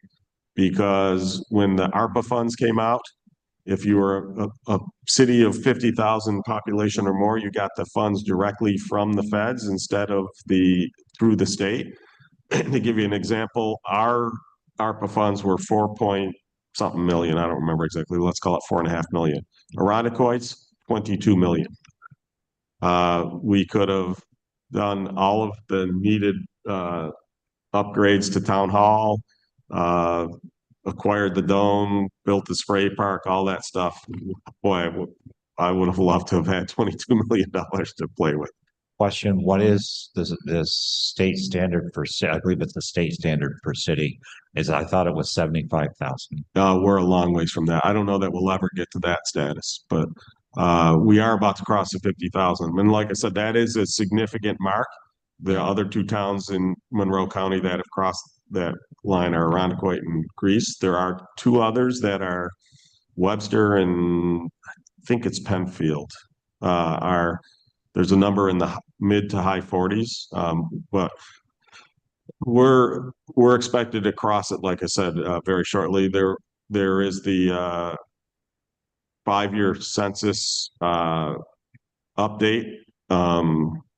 because when the ARPA funds came out, if you were a city of 50,000 population or more, you got the funds directly from the feds instead of through the state. To give you an example, our ARPA funds were 4-point-something million. I don't remember exactly. Let's call it 4.5 million. Arundecoit's 22 million. We could have done all of the needed upgrades to town hall, acquired the dome, built the spray park, all that stuff. Boy, I would have loved to have had $22 million to play with. Question, what is this state standard for, I believe it's the state standard for city, I thought it was 75,000. We're a long ways from that. I don't know that we'll ever get to that status, but we are about to cross the 50,000. And like I said, that is a significant mark. The other two towns in Monroe County that have crossed that line are Arundecoit and Greece. There are two others that are Webster and I think it's Penfield. There's a number in the mid to high 40s, but we're expected to cross it, like I said, very shortly. There is the 5-year census update.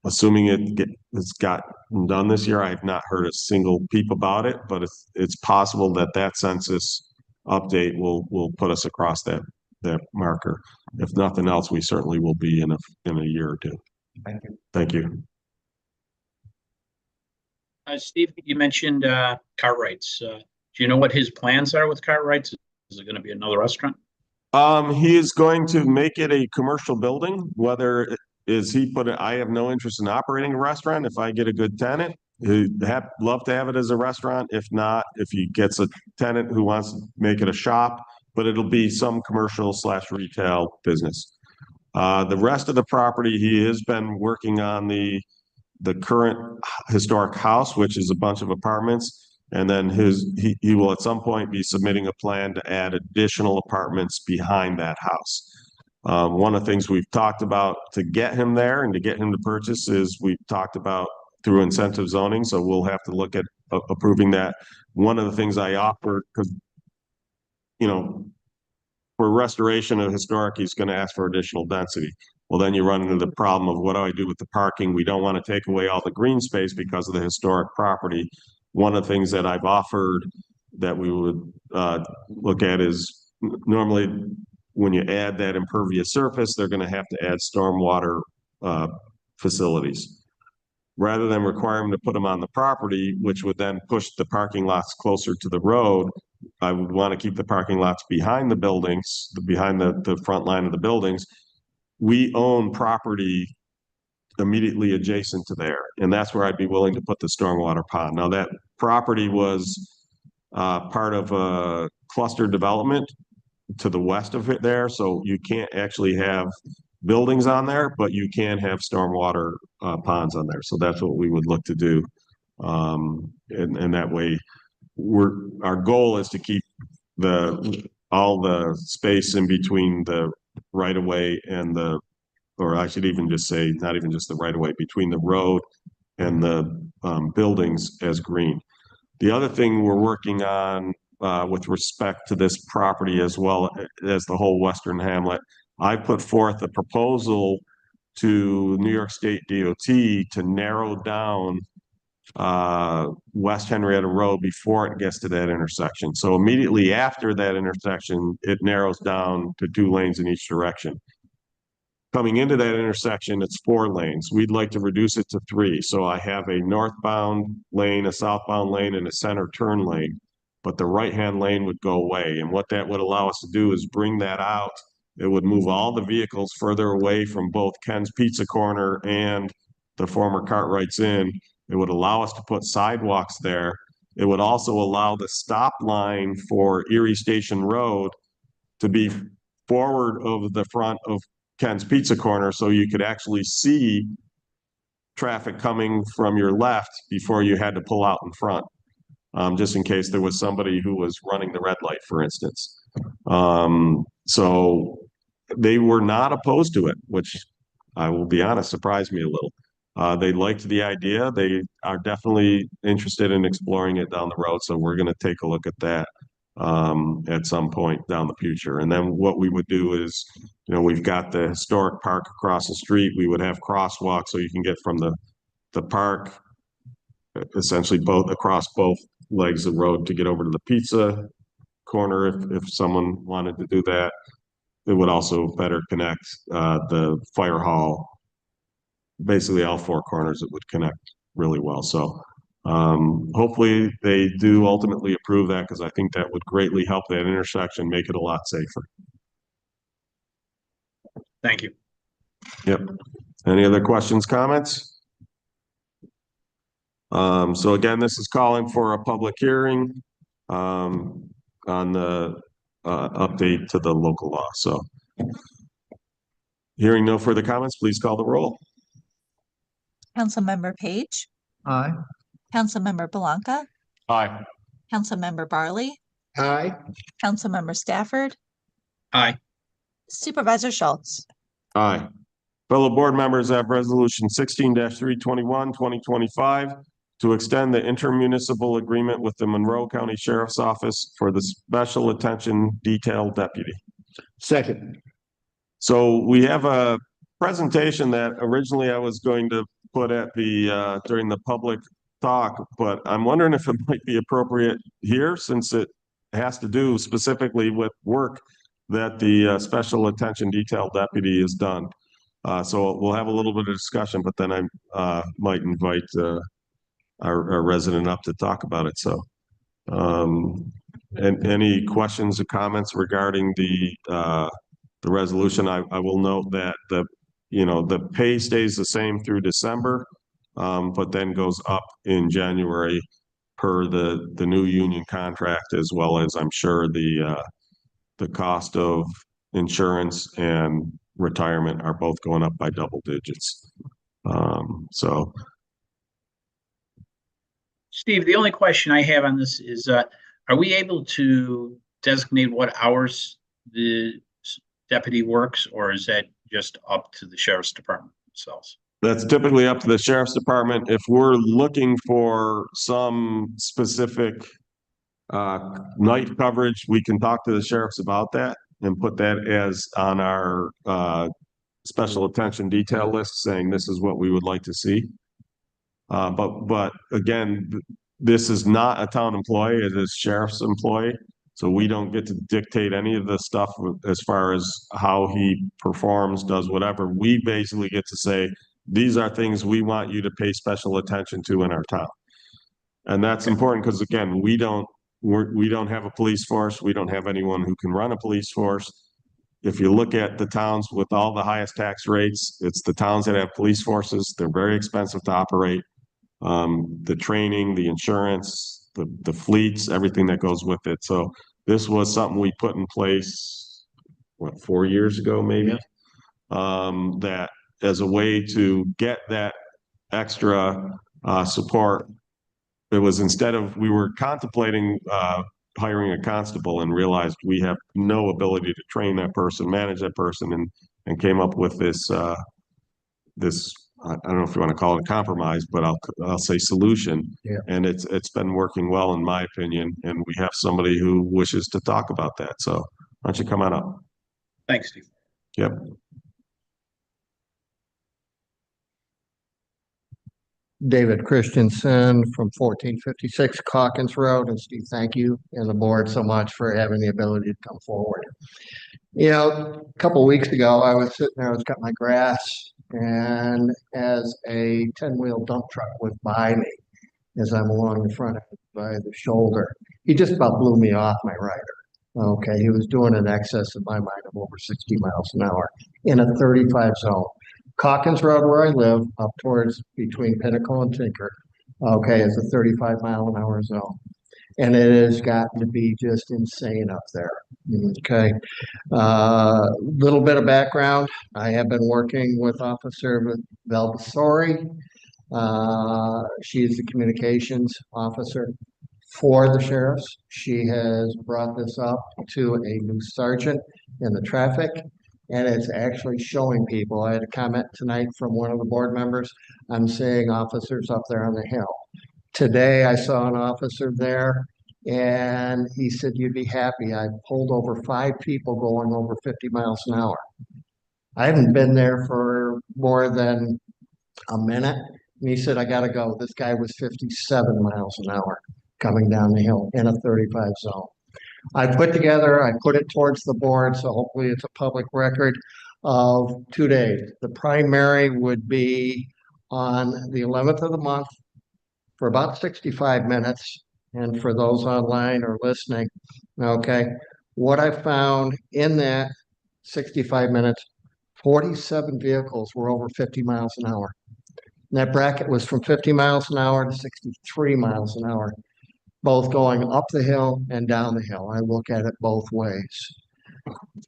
Assuming it's gotten done this year, I have not heard a single peep about it, but it's possible that census update will put us across that marker. If nothing else, we certainly will be in a year or two. Thank you. Thank you. Steve, you mentioned Cartwright's. Do you know what his plans are with Cartwright's? Is it going to be another restaurant? He is going to make it a commercial building. Whether I have no interest in operating a restaurant. If I get a good tenant, he'd love to have it as a restaurant. If not, if he gets a tenant who wants to make it a shop, but it'll be some commercial/retail business. The rest of the property, he has been working on the current historic house, which is a bunch of apartments. And then he will at some point be submitting a plan to add additional apartments behind that house. One of the things we've talked about to get him there and to get him to purchase is we've talked about through incentive zoning. So we'll have to look at approving that. One of the things I offer, because, for restoration of historic, he's going to ask for additional density. Well, then you run into the problem of what do I do with the parking? We don't want to take away all the green space because of the historic property. One of the things that I've offered that we would look at is normally when you add that impervious surface, they're going to have to add stormwater facilities. Rather than require them to put them on the property, which would then push the parking lots closer to the road, I would want to keep the parking lots behind the buildings, behind the front line of the buildings. We own property immediately adjacent to there, and that's where I'd be willing to put the stormwater pond. Now, that property was part of a cluster development to the west of it there, so you can't actually have buildings on there, but you can have stormwater ponds on there. So that's what we would look to do, and that way, our goal is to keep all the space in between the right of way and or I should even just say, not even just the right of way, between the road and the buildings as green. The other thing we're working on with respect to this property as well as the whole Western Hamlet, I put forth a proposal to New York State DOT to narrow down West Henrietta Road before it gets to that intersection. So immediately after that intersection, it narrows down to 2 lanes in each direction. Coming into that intersection, it's 4 lanes. We'd like to reduce it to 3. So I have a northbound lane, a southbound lane, and a center turn lane. But the right-hand lane would go away. And what that would allow us to do is bring that out. It would move all the vehicles further away from both Ken's Pizza Corner and the former Cartwright's Inn. It would allow us to put sidewalks there. It would also allow the stop line for Erie Station Road to be forward of the front of Ken's Pizza Corner, so you could actually see traffic coming from your left before you had to pull out in front, just in case there was somebody who was running the red light, for instance. So they were not opposed to it, which I will be honest, surprised me a little. They liked the idea. They are definitely interested in exploring it down the road, so we're going to take a look at that at some point down the future. And then what we would do is, you know, we've got the historic park across the street. We would have crosswalks so you can get from the park essentially across both legs of the road to get over to the pizza corner if someone wanted to do that. It would also better connect the fire hall. Basically all 4 corners, it would connect really well. So hopefully they do ultimately approve that, because I think that would greatly help that intersection, make it a lot safer. Thank you. Yep. Any other questions, comments? So again, this is calling for a public hearing on the update to the local law. So hearing no further comments, please call the roll. Councilmember Page, Aye. Councilmember Blanca, Aye. Councilmember Barley, Aye. Councilmember Stafford, Aye. Supervisor Schultz. Aye. Fellow board members, I have resolution 16-321, 2025 to extend the intermunicipal agreement with the Monroe County Sheriff's Office for the special attention detail deputy. Second. So we have a presentation that originally I was going to put at the during the public talk, but I'm wondering if it might be appropriate here, since it has to do specifically with work that the special attention detail deputy has done. So we'll have a little bit of discussion, but then I might invite our resident up to talk about it. So and any questions or comments regarding the resolution? I will note that the pay stays the same through December, but then goes up in January per the new union contract, as well as I'm sure the cost of insurance and retirement are both going up by double digits. So Steve, the only question I have on this is, are we able to designate what hours the deputy works, or is that just up to the sheriff's department themselves? that's typically up to the sheriff's department. If we're looking for some specific night coverage, we can talk to the sheriffs about that and put that as on our special attention detail list, saying this is what we would like to see. But again, this is not a town employee, it is sheriff's employee. So we don't get to dictate any of the stuff as far as how he performs, does whatever. We basically get to say, these are things we want you to pay special attention to in our town. And that's important because, again, we don't have a police force. We don't have anyone who can run a police force. If you look at the towns with all the highest tax rates, it's the towns that have police forces. They're very expensive to operate. The training, the insurance, the fleets, everything that goes with it. So this was something we put in place, what, 4 years ago, maybe? That as a way to get that extra support. It was we were contemplating hiring a constable and realized we have no ability to train that person, manage that person, and came up with this I don't know if you want to call it a compromise, but I'll say solution. Yeah. And it's been working well, in my opinion. And we have somebody who wishes to talk about that. So why don't you come on up? Thanks, Steve. Yep. David Christensen from 1456 Calkins Road. And Steve, thank you and the board so much for having the ability to come forward. You know, a couple of weeks ago, I was sitting there, I was cutting my grass, and as a 10-wheel dump truck went by me, as I'm along the front by the shoulder, he just about blew me off my rider. Okay, he was doing an excess in my mind of over 60 miles an hour in a 35 zone. Calkins Road, where I live, up towards between Pinnacle and Tinker, okay, is a 35-mile-an-hour zone. And it has gotten to be just insane up there. Okay. Little bit of background. I have been working with Officer Valvasori. She is the communications officer for the sheriffs. She has brought this up to a new sergeant in the traffic, and it's actually showing people. I had a comment tonight from one of the board members. I'm seeing officers up there on the hill. Today, I saw an officer there, and he said, "You'd be happy. I pulled over 5 people going over 50 miles an hour." I haven't been there for more than a minute, and he said, "I got to go." This guy was 57 miles an hour coming down the hill in a 35 zone. I put it towards the board, so hopefully it's a public record of 2 days. The primary would be on the 11th of the month for about 65 minutes. And for those online or listening, okay, what I found in that 65 minutes, 47 vehicles were over 50 miles an hour. And that bracket was from 50 miles an hour to 63 miles an hour, both going up the hill and down the hill. I look at it both ways.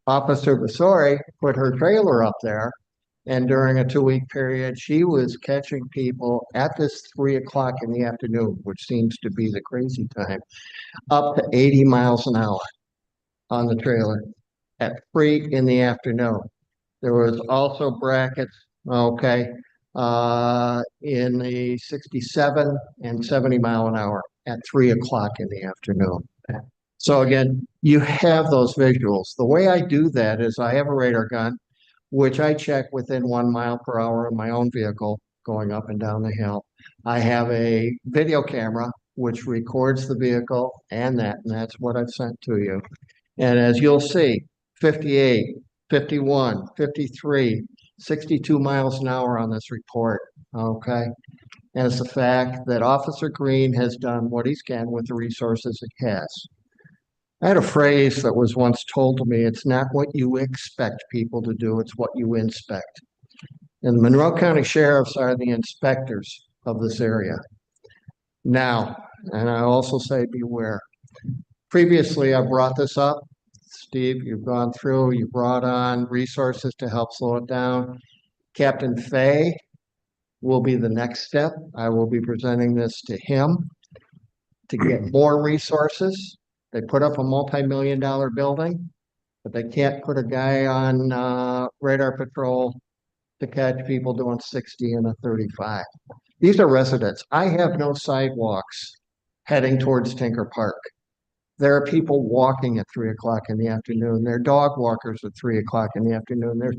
Officer Vasori put her trailer up there, and during a 2-week period, she was catching people at this 3 o'clock in the afternoon, which seems to be the crazy time, up to 80 miles an hour on the trailer at 3 in the afternoon. There was also brackets, okay, in the 67 and 70 mile an hour at 3 o'clock in the afternoon. So again, you have those visuals. The way I do that is I have a radar gun, which I check within 1 mile per hour in my own vehicle going up and down the hill. I have a video camera, which records the vehicle and that's what I've sent to you. And as you'll see, 58, 51, 53, 62 miles an hour on this report, okay? And it's the fact that Officer Green has done what he can with the resources he has. I had a phrase that was once told to me, it's not what you expect people to do, it's what you inspect. And the Monroe County Sheriffs are the inspectors of this area. Now, and I also say beware. Previously, I brought this up. Steve, you've gone through, you brought on resources to help slow it down. Captain Fay will be the next step. I will be presenting this to him to get more resources. They put up a multi-million-dollar building, but they can't put a guy on radar patrol to catch people doing 60 and a 35. These are residents. I have no sidewalks heading towards Tinker Park. There are people walking at 3 o'clock in the afternoon. There are dog walkers at 3 o'clock in the afternoon. There's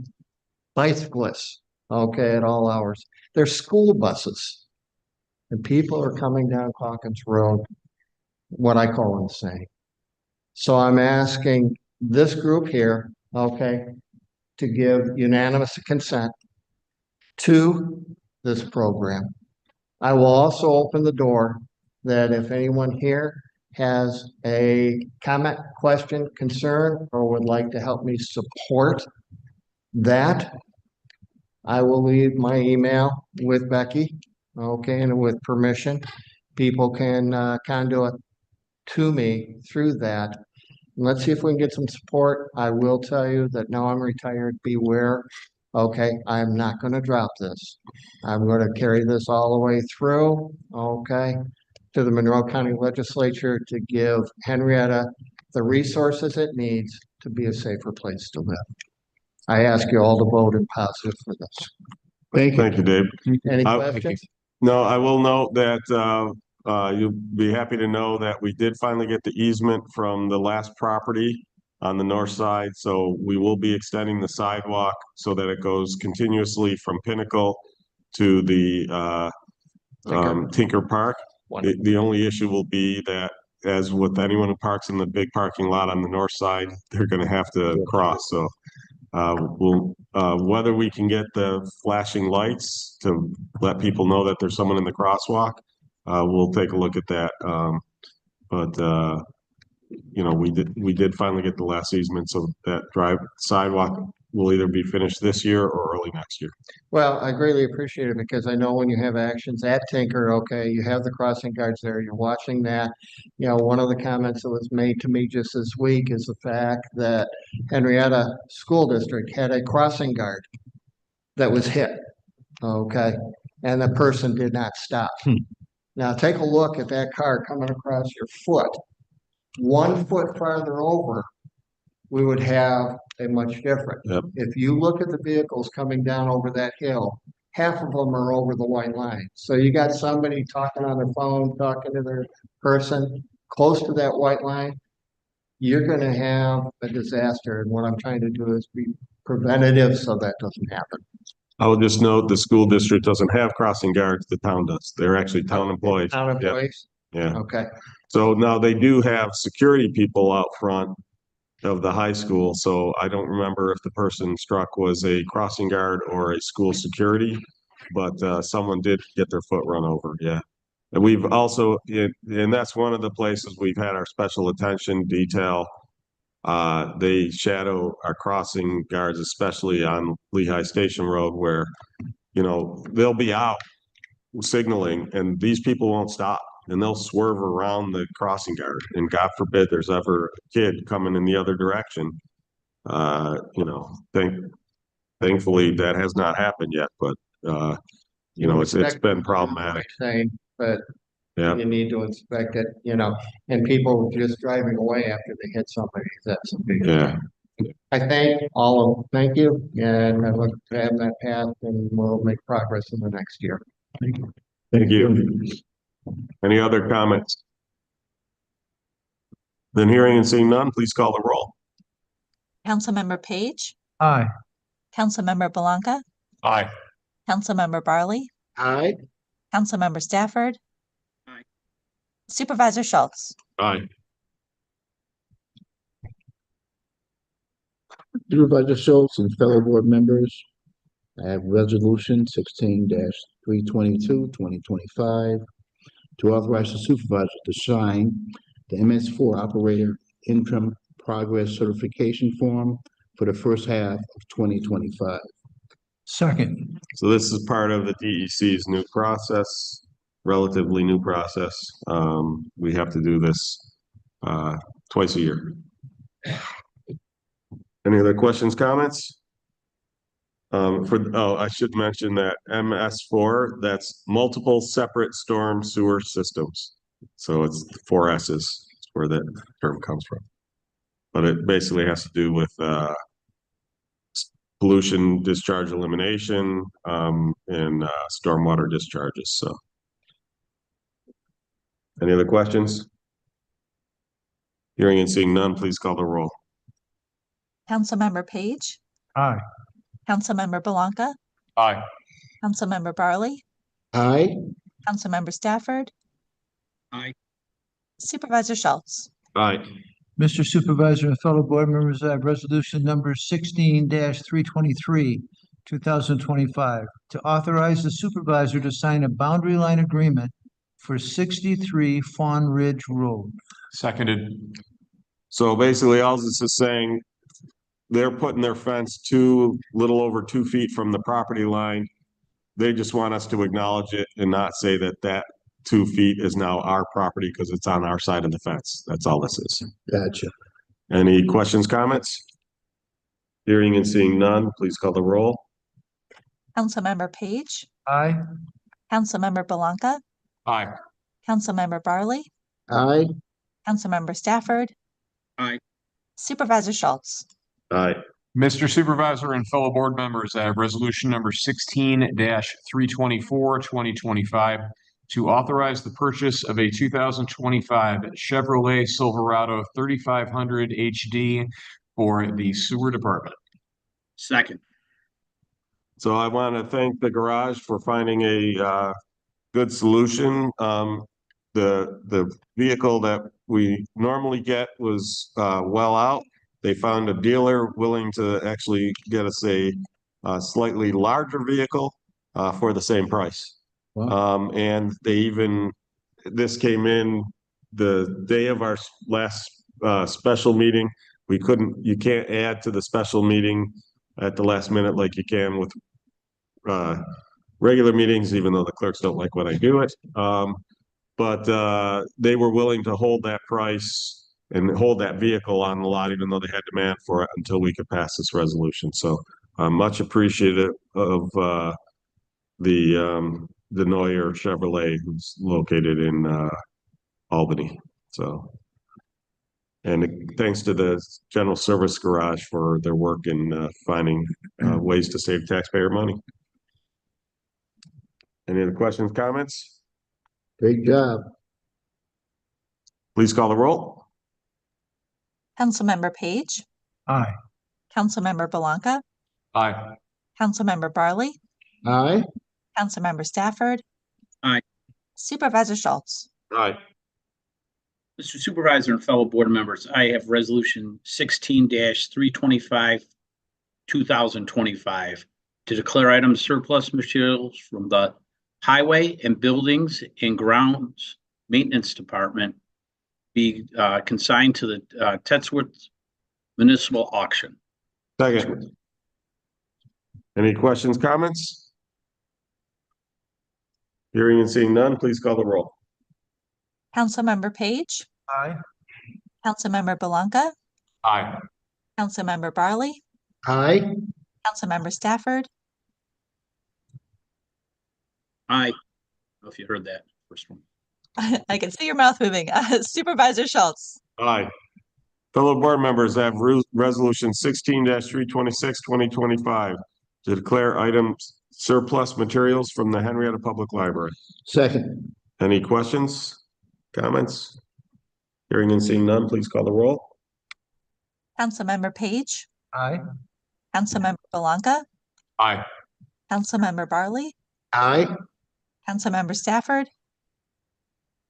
bicyclists, okay, at all hours. There's school buses. And people are coming down Calkins Road, what I call insane. So I'm asking this group here, okay, to give unanimous consent to this program. I will also open the door that if anyone here has a comment, question, concern, or would like to help me support that, I will leave my email with Becky, okay, and with permission, people can conduit to me through that. And let's see if we can get some support. I will tell you that now I'm retired, beware. Okay, I'm not going to drop this. I'm going to carry this all the way through, okay, to the Monroe County Legislature to give Henrietta the resources it needs to be a safer place to live. I ask you all to vote in positive for this. Thank you. Thank you, Dave. Any Thank questions? No, I will note that you'll be happy to know that we did finally get the easement from the last property on the north side. So we will be extending the sidewalk so that it goes continuously from Pinnacle to the Tinker Park. The only issue will be that, as with anyone who parks in the big parking lot on the north side, they're gonna have to cross, so. Whether we can get the flashing lights to let people know that there's someone in the crosswalk, we'll take a look at that. You know, we did finally get the last easement, so that sidewalk will either be finished this year or early next year. Well, I greatly appreciate it because I know when you have actions at Tinker, okay, you have the crossing guards there, you're watching that. You know, one of the comments that was made to me just this week is the fact that Henrietta School District had a crossing guard that was hit, okay, and the person did not stop. Now take a look at that car coming across your foot. 1 foot farther over, we would have a much different. Yep. If you look at the vehicles coming down over that hill, half of them are over the white line. So you got somebody talking on their phone, talking to their person close to that white line, you're gonna have a disaster. And what I'm trying to do is be preventative so that doesn't happen. I will just note the school district doesn't have crossing guards, the town does. They're actually town employees. Town Yep. employees? Yeah. Okay. So now they do have security people out front of the high school, so I don't remember if the person struck was a crossing guard or a school security, but someone did get their foot run over, yeah. And we've also, and that's one of the places we've had our special attention detail. They shadow our crossing guards, especially on Lehigh Station Road, where, you know, they'll be out signaling and these people won't stop. And they'll swerve around the crossing guard, and God forbid there's ever a kid coming in the other direction. You know, thankfully that has not happened yet, but you know, it's been problematic. But Yeah, you need to inspect it, you know, and people just driving away after they hit somebody, that's a big. yeah. I thank thank you, and I look to have that path and we'll make progress in the next year. Thank you. Any other comments? Then hearing and seeing none, please call the roll. Councilmember Page, Aye. Councilmember Belanca, Aye. Councilmember Barley, Aye. Councilmember Stafford. Aye. Supervisor Schultz. Aye. Supervisor Schultz and fellow board members, I have resolution 16-322, 2025, to authorize the supervisor to sign the MS4 operator interim progress certification form for the first half of 2025. Second. So this is part of the DEC's new process, relatively new process. We have to do this twice a year. Any other questions, comments? I should mention that MS4, that's multiple separate storm sewer systems. So it's 4 S's where that term comes from. But it basically has to do with pollution discharge elimination and stormwater discharges. So any other questions? Hearing and seeing none, please call the roll. Councilmember Page, Aye. Councilmember Belanca, Aye. Councilmember Barley, Aye. Councilmember Stafford. Aye. Supervisor Schultz. Aye. Mr. Supervisor and fellow board members, I have resolution number 16-323, 2025, to authorize the supervisor to sign a boundary line agreement for 63 Fawn Ridge Road. Seconded. So basically, all this is saying, they're putting their fence little over 2 feet from the property line. They just want us to acknowledge it and not say that 2 feet is now our property because it's on our side of the fence. That's all this is. Gotcha. Any questions, comments? Hearing and seeing none, please call the roll. Councilmember Page, Aye. Councilmember Belanca, Aye. Councilmember Barley, Aye. Councilmember Stafford. Aye. Supervisor Schultz. Aye. Mr. Supervisor and fellow board members, I have resolution number 16-324, 2025, to authorize the purchase of a 2025 Chevrolet Silverado 3500 HD for the sewer department. Second. So I want to thank the garage for finding a good solution. The vehicle that we normally get was well out. They found a dealer willing to actually get us a slightly larger vehicle for the same price. And they even, this came in the day of our last special meeting. You can't add to the special meeting at the last minute like you can with regular meetings, even though the clerks don't like when I do it. But they were willing to hold that price and hold that vehicle on the lot, even though they had demand for it until we could pass this resolution. So I'm much appreciative of the Neuer Chevrolet, who's located in Albany. So, and thanks to the General Service Garage for their work in finding ways to save taxpayer money. Any other questions, comments? Great job. Please call the roll. Councilmember Page, Aye. Councilmember Belanca, Aye. Councilmember Barley, Aye. Councilmember Stafford. Aye. Supervisor Schultz. Aye. Mr. Supervisor and fellow board members, I have resolution 16-325, 2025 to declare items surplus materials from the Highway and Buildings and Grounds Maintenance Department be consigned to the Tetsworth Municipal Auction. Second. Any questions, comments? Hearing and seeing none, please call the roll. Councilmember Page, Aye. Councilmember Belanca, Aye. Councilmember Barley, Aye. Councilmember Stafford. Aye. I don't know if you heard that first one. I can see your mouth moving. Supervisor Schultz. Aye. Fellow board members, I have resolution 16-326, 2025 to declare items surplus materials from the Henrietta Public Library. Second. Any questions, comments? Hearing and seeing none, please call the roll. Councilmember Page, Aye. Councilmember Belanca, Aye. Councilmember Barley, Aye. Councilmember Stafford.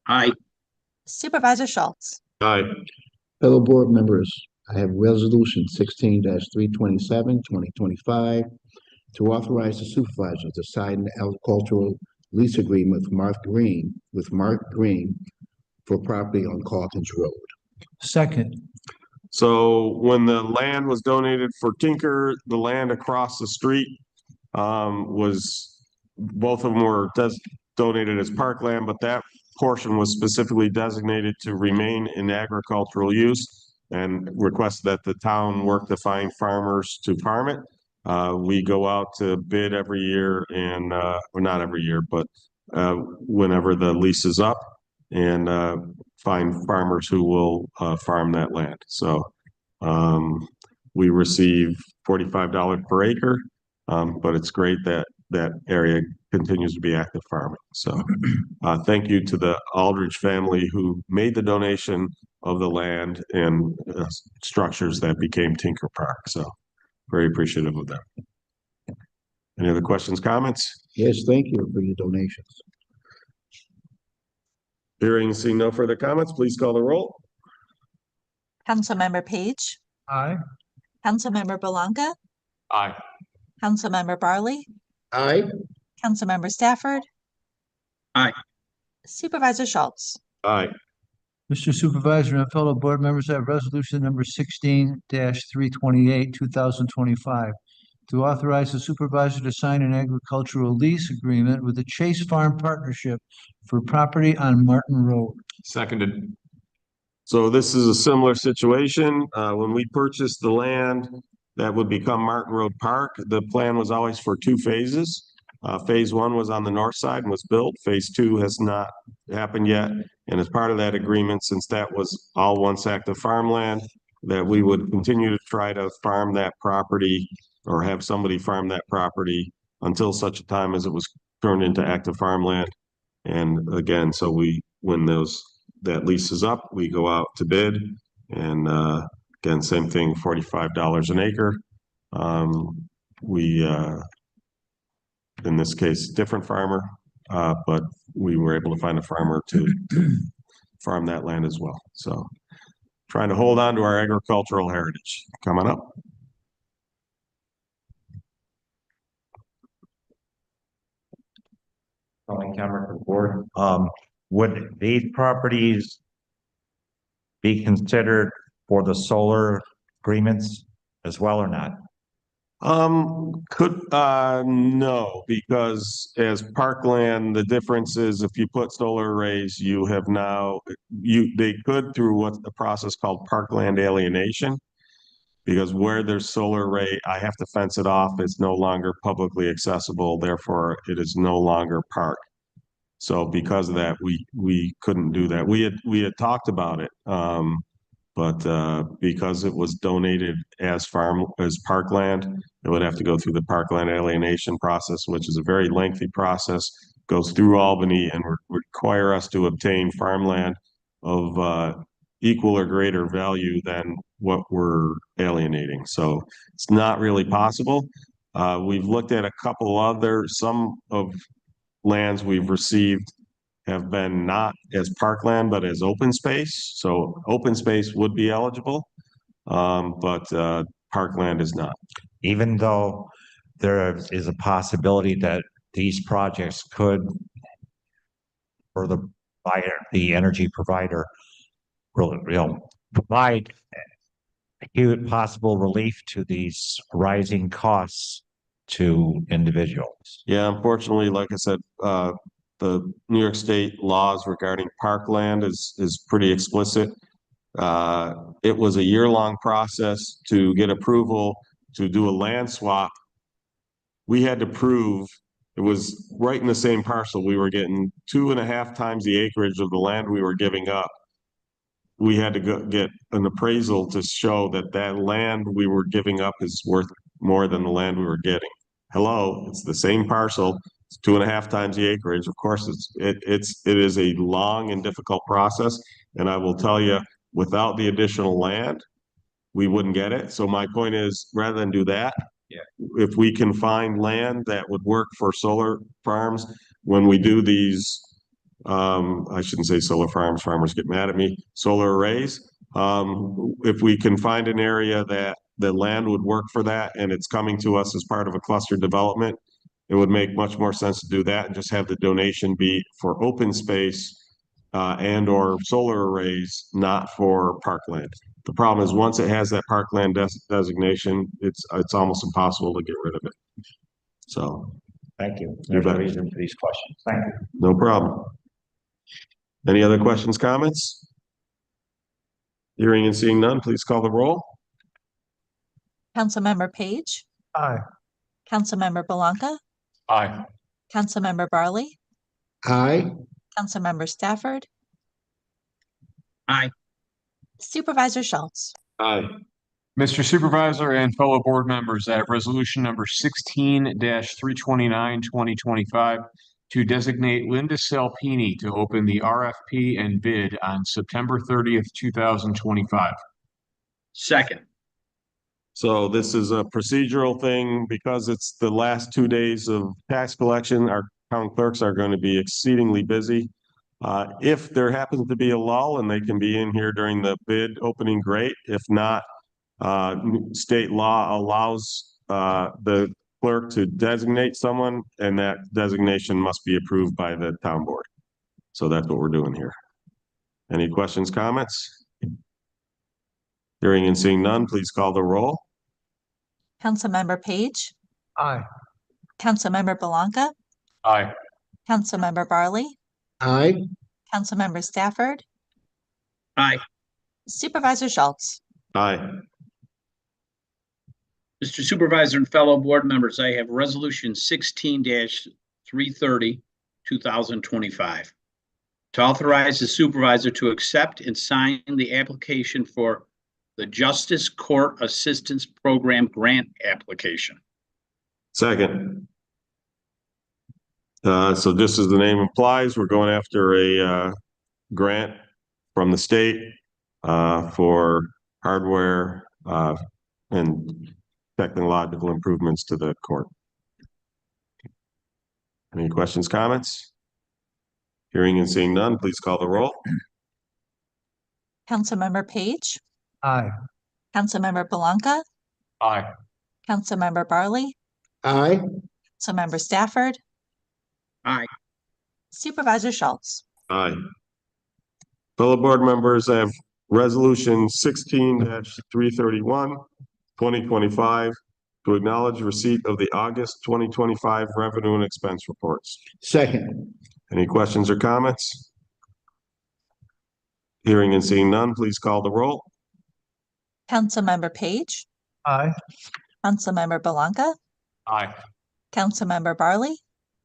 Aye. Supervisor Schultz. Aye. Fellow board members, I have resolution 16-327, 2025 to authorize the supervisor to sign an agricultural lease agreement with Mark Green for property on Calkins Road. Second. So when the land was donated for Tinker, the land across the street both of them were donated as parkland, but that portion was specifically designated to remain in agricultural use and requested that the town work to find farmers to farm it. We go out to bid every year and, or not every year, but whenever the lease is up and find farmers who will farm that land. So we receive $45 per acre, but it's great that that area continues to be active farming. So thank you to the Aldridge family who made the donation of the land and structures that became Tinker Park. So very appreciative of them. Any other questions, comments? Yes, thank you for your donations. Hearing and seeing no further comments, please call the roll. Councilmember Page, Aye. Councilmember Belanca, Aye. Councilmember Barley, Aye. Councilmember Stafford. Aye. Supervisor Schultz. Aye. Mr. Supervisor and fellow board members, I have resolution number 16-328, 2025 to authorize the supervisor to sign an agricultural lease agreement with the Chase Farm Partnership for property on Martin Road. Seconded. So this is a similar situation. When we purchased the land that would become Martin Road Park, the plan was always for 2 phases. Phase 1 was on the north side and was built. Phase 2 has not happened yet. And as part of that agreement, since that was all once active farmland, that we would continue to try to farm that property or have somebody farm that property until such a time as it was turned into active farmland. And again, so when that lease is up, we go out to bid. And again, same thing, $45 an acre. In this case, different farmer, but we were able to find a farmer to farm that land as well. So trying to hold on to our agricultural heritage. Coming up. Tony Cameron for the board. Would these properties be considered for the solar agreements as well or not? No, because as parkland, the difference is if you put solar arrays, you have now, they could through what's the process called parkland alienation. Because where there's solar array, I have to fence it off. It's no longer publicly accessible. Therefore, it is no longer park. So because of that, we couldn't do that. We had talked about it. But because it was donated as parkland, it would have to go through the parkland alienation process, which is a very lengthy process, goes through Albany and require us to obtain farmland of equal or greater value than what we're alienating. So it's not really possible. We've looked at a couple some of lands we've received have been not as parkland, but as open space. So open space would be eligible, but parkland is not. Even though there is a possibility that these projects could, for the buyer, the energy provider, provide huge possible relief to these rising costs to individuals. Yeah, unfortunately, like I said, the New York State laws regarding parkland is pretty explicit. It was a year-long process to get approval to do a land swap. We had to prove it was right in the same parcel. We were getting 2.5 times the acreage of the land we were giving up. We had to go get an appraisal to show that that land we were giving up is worth more than the land we were getting. Hello, it's the same parcel. It's 2.5 times the acreage. Of course, it is a long and difficult process. And I will tell you, without the additional land, we wouldn't get it. So my point is, rather than do that, if we can find land that would work for solar farms, when we do these, I shouldn't say solar farms, farmers get mad at me, solar arrays. If we can find an area that the land would work for that and it's coming to us as part of a cluster development, it would make much more sense to do that and just have the donation be for open space and or solar arrays, not for parkland. The problem is once it has that parkland designation, it's almost impossible to get rid of it. So thank you. There's a reason for these questions. Thank you. No problem. Any other questions, comments? Hearing and seeing none, please call the roll. Councilmember Page, Aye. Councilmember Belanca, Aye. Councilmember Barley, Aye. Councilmember Stafford, Aye. Supervisor Schultz. Aye. Mr. Supervisor and fellow board members, I have resolution number 16-329, 2025 to designate Linda Salpini to open the RFP and bid on September 30th, 2025. Second. So this is a procedural thing because it's the last 2 days of tax collection. Our town clerks are going to be exceedingly busy. If there happens to be a lull and they can be in here during the bid opening, great. If not, state law allows the clerk to designate someone, and that designation must be approved by the town board. So that's what we're doing here. Any questions, comments? Hearing and seeing none, please call the roll. Councilmember Page, Aye. Councilmember Belanca, Aye. Councilmember Barley, Aye. Councilmember Stafford, Aye. Supervisor Schultz. Aye. Mr. Supervisor and fellow board members, I have resolution 16-330, 2025. To authorize the supervisor to accept and sign the application for the Justice Court Assistance Program grant application. Second. So just as the name implies, we're going after a grant from the state for hardware and technological improvements to the court. Any questions, comments? Hearing and seeing none, please call the roll. Councilmember Page, Aye. Councilmember Belanca, Aye. Councilmember Barley, Aye. Councilmember Stafford, Aye. Supervisor Schultz. Aye. Fellow board members, I have resolution 16-331, 2025, to acknowledge receipt of the August 2025 revenue and expense reports. Second. Any questions or comments? Hearing and seeing none, please call the roll. Councilmember Page, Aye. Councilmember Belanca, Aye. Councilmember Barley,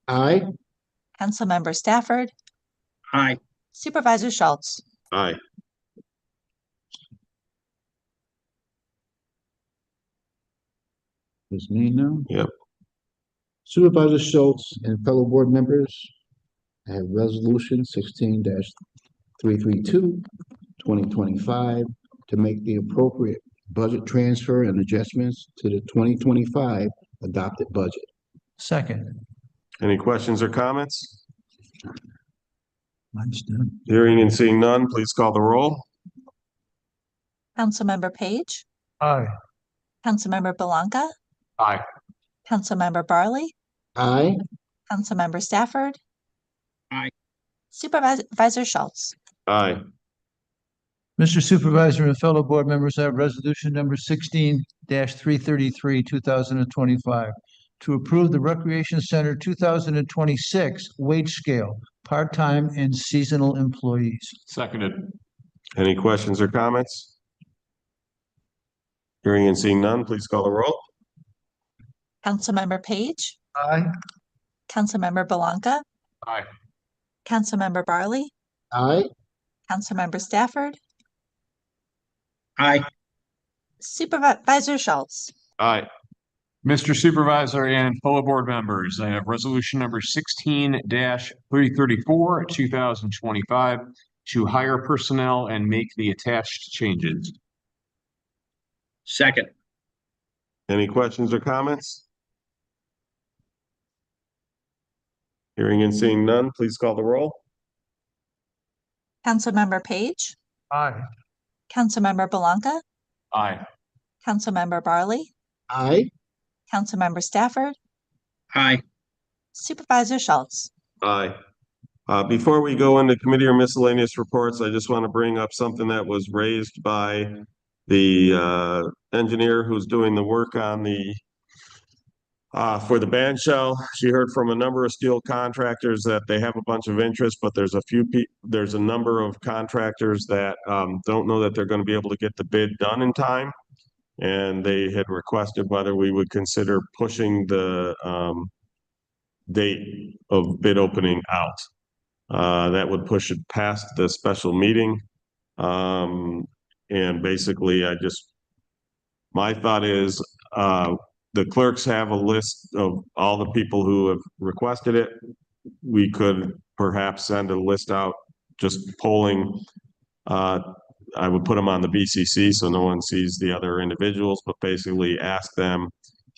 Aye. Councilmember Stafford, Aye. Supervisor Schultz. Aye. It's me now? Yep. Supervisor Schultz and fellow board members, I have resolution 16-332, 2025, to make the appropriate budget transfer and adjustments to the 2025 adopted budget. Second. Any questions or comments? Mine's done. Hearing and seeing none, please call the roll. Councilmember Page, Aye. Councilmember Belanca, Aye. Councilmember Barley, Aye. Councilmember Stafford. Aye. Supervisor Schultz. Aye. Mr. Supervisor and fellow board members, I have resolution number 16-333, 2025, to approve the Recreation Center 2026 wage scale, part-time and seasonal employees. Seconded. Any questions or comments? Hearing and seeing none, please call the roll. Councilmember Page, Aye. Councilmember Belanca, Aye. Councilmember Barley, Aye. Councilmember Stafford, Aye. Supervisor Schultz. Aye. Mr. Supervisor and fellow board members, I have resolution number 16-334, 2025, to hire personnel and make the attached changes. Second. Any questions or comments? Hearing and seeing none, please call the roll. Councilmember Page, Aye. Councilmember Belanca, Aye. Councilmember Barley, Aye. Councilmember Stafford, Aye. Supervisor Schultz. Aye. Before we go into committee or miscellaneous reports, I just want to bring up something that was raised by the engineer who's doing the work on the for the band shell. She heard from a number of steel contractors that they have a bunch of interest, but there's a number of contractors that don't know that they're going to be able to get the bid done in time. And they had requested whether we would consider pushing the date of bid opening out. That would push it past the special meeting. And basically, my thought is, the clerks have a list of all the people who have requested it. We could perhaps send a list out, just polling. I would put them on the BCC so no one sees the other individuals, but basically ask them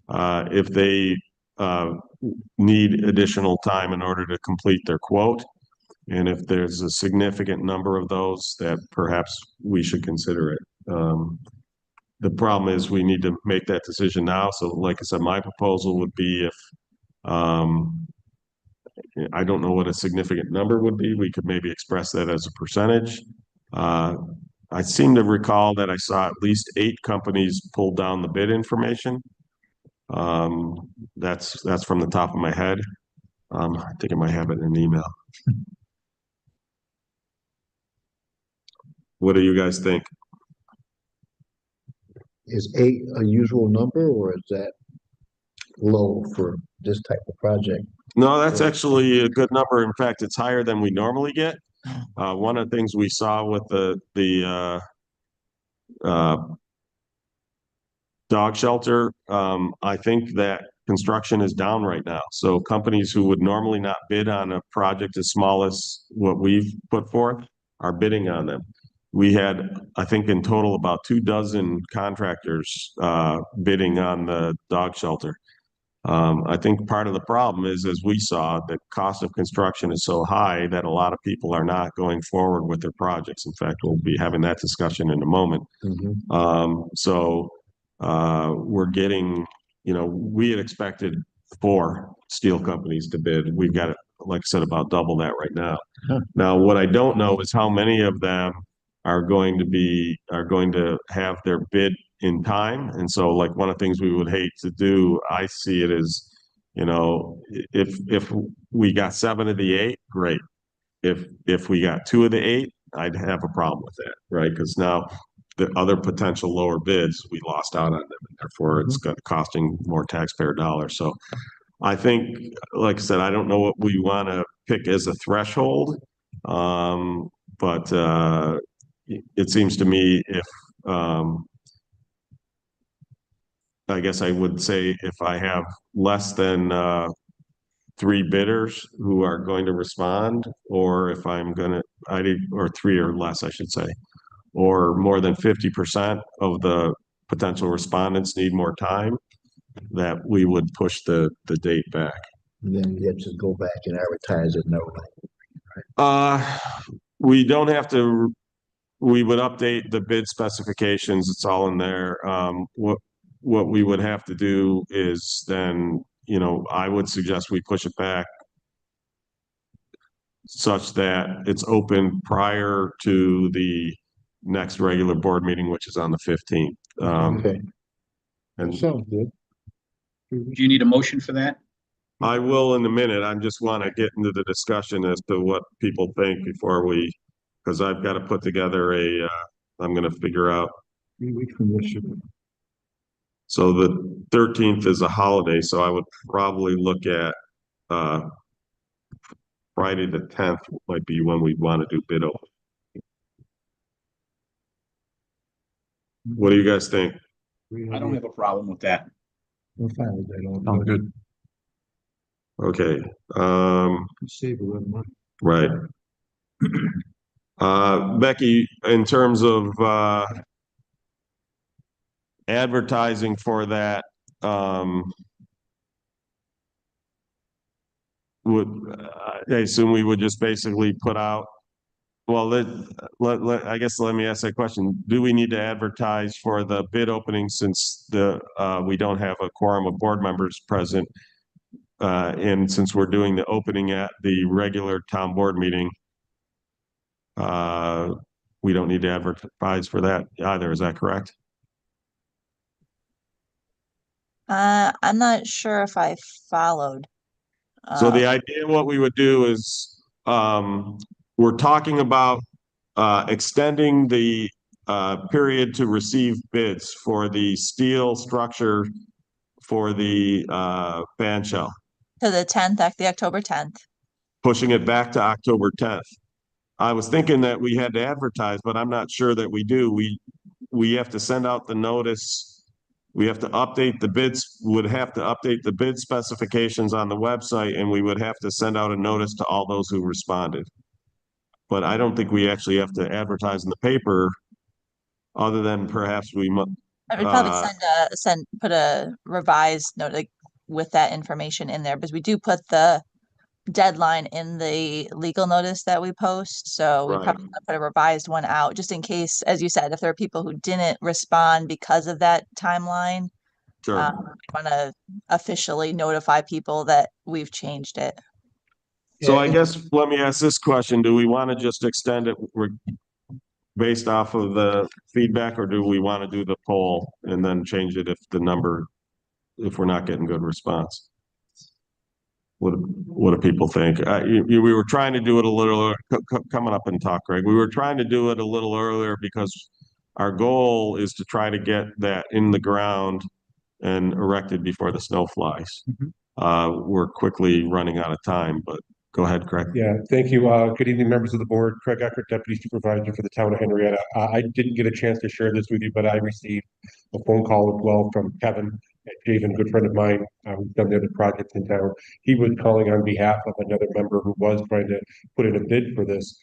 if they need additional time in order to complete their quote. And if there's a significant number of those, that perhaps we should consider it. The problem is we need to make that decision now. So like I said, my proposal would be if, I don't know what a significant number would be. We could maybe express that as a percentage. I seem to recall that I saw at least 8 companies pull down the bid information. That's from the top of my head. I think I might have it in an email. What do you guys think? Is 8 a usual number or is that low for this type of project? No, that's actually a good number. In fact, it's higher than we normally get. One of the things we saw with the dog shelter, I think that construction is down right now. So companies who would normally not bid on a project as small as what we've put forth are bidding on them. We had, I think in total, about 24 contractors bidding on the dog shelter. I think part of the problem is, as we saw, the cost of construction is so high that a lot of people are not going forward with their projects. In fact, we'll be having that discussion in a moment. We're getting, we had expected 4 steel companies to bid. We've got, like I said, about double that right now. Now, what I don't know is how many of them are going to have their bid in time. And so, like, one of the things we would hate to do, I see it as, if we got 7 of the 8, great. If we got 2 of the 8, I'd have a problem with that, right? Because now the other potential lower bids, we lost out on them, and therefore it's costing more taxpayer dollars. So I think, like I said, I don't know what we want to pick as a threshold, but it seems to me if I guess I would say if I have less than 3 bidders who are going to respond, or if I'm gonna, or 3 or less, I should say, or more than 50% of the potential respondents need more time, that we would push the date back. Then you have to go back and advertise it. No. We don't have to. We would update the bid specifications. It's all in there. What we would have to do is then, I would suggest we push it back such that it's open prior to the next regular board meeting, which is on the 15th. Okay. And Sounds good. Do you need a motion for that? I will in a minute. I just want to get into the discussion as to what people think before because I've got to put together I'm going to figure out. 3 weeks from this. So the 13th is a holiday, so I would probably look at Friday the 10th might be when we want to do bid open. What do you guys think? I don't have a problem with that. We're fine with that. Sounds good. Okay. Save a lot of money. Right. Becky, in terms of advertising for that, I assume we would just basically put out, well, I guess let me ask that question. Do we need to advertise for the bid opening since we don't have a quorum of board members present? And since we're doing the opening at the regular town board meeting, we don't need to advertise for that either. Is that correct? I'm not sure if I followed. So the idea, what we would do is, we're talking about extending the period to receive bids for the steel structure for the fan shell. To the 10th, the October 10th. Pushing it back to October 10th. I was thinking that we had to advertise, but I'm not sure that we do. We have to send out the notice. We have to update the bids, would have to update the bid specifications on the website, and we would have to send out a notice to all those who responded. But I don't think we actually have to advertise in the paper, other than perhaps we must. I would probably put a revised note with that information in there, because we do put the deadline in the legal notice that we post. So we probably put a revised one out just in case, as you said, if there are people who didn't respond because of that timeline. Sure. We want to officially notify people that we've changed it. So I guess let me ask this question. Do we want to just extend it based off of the feedback, or do we want to do the poll and then change it if we're not getting good response? What do people think? We were trying to do it a little, coming up and talk, Greg. We were trying to do it a little earlier because our goal is to try to get that in the ground and erected before the snow flies. We're quickly running out of time, but go ahead, Craig. Yeah, thank you. Good evening, members of the board. Craig Eckert, Deputy Supervisor for the town of Henrietta. I didn't get a chance to share this with you, but I received a phone call as well from Kevin Javen, a good friend of mine. We've done the other projects in town. He was calling on behalf of another member who was trying to put in a bid for this.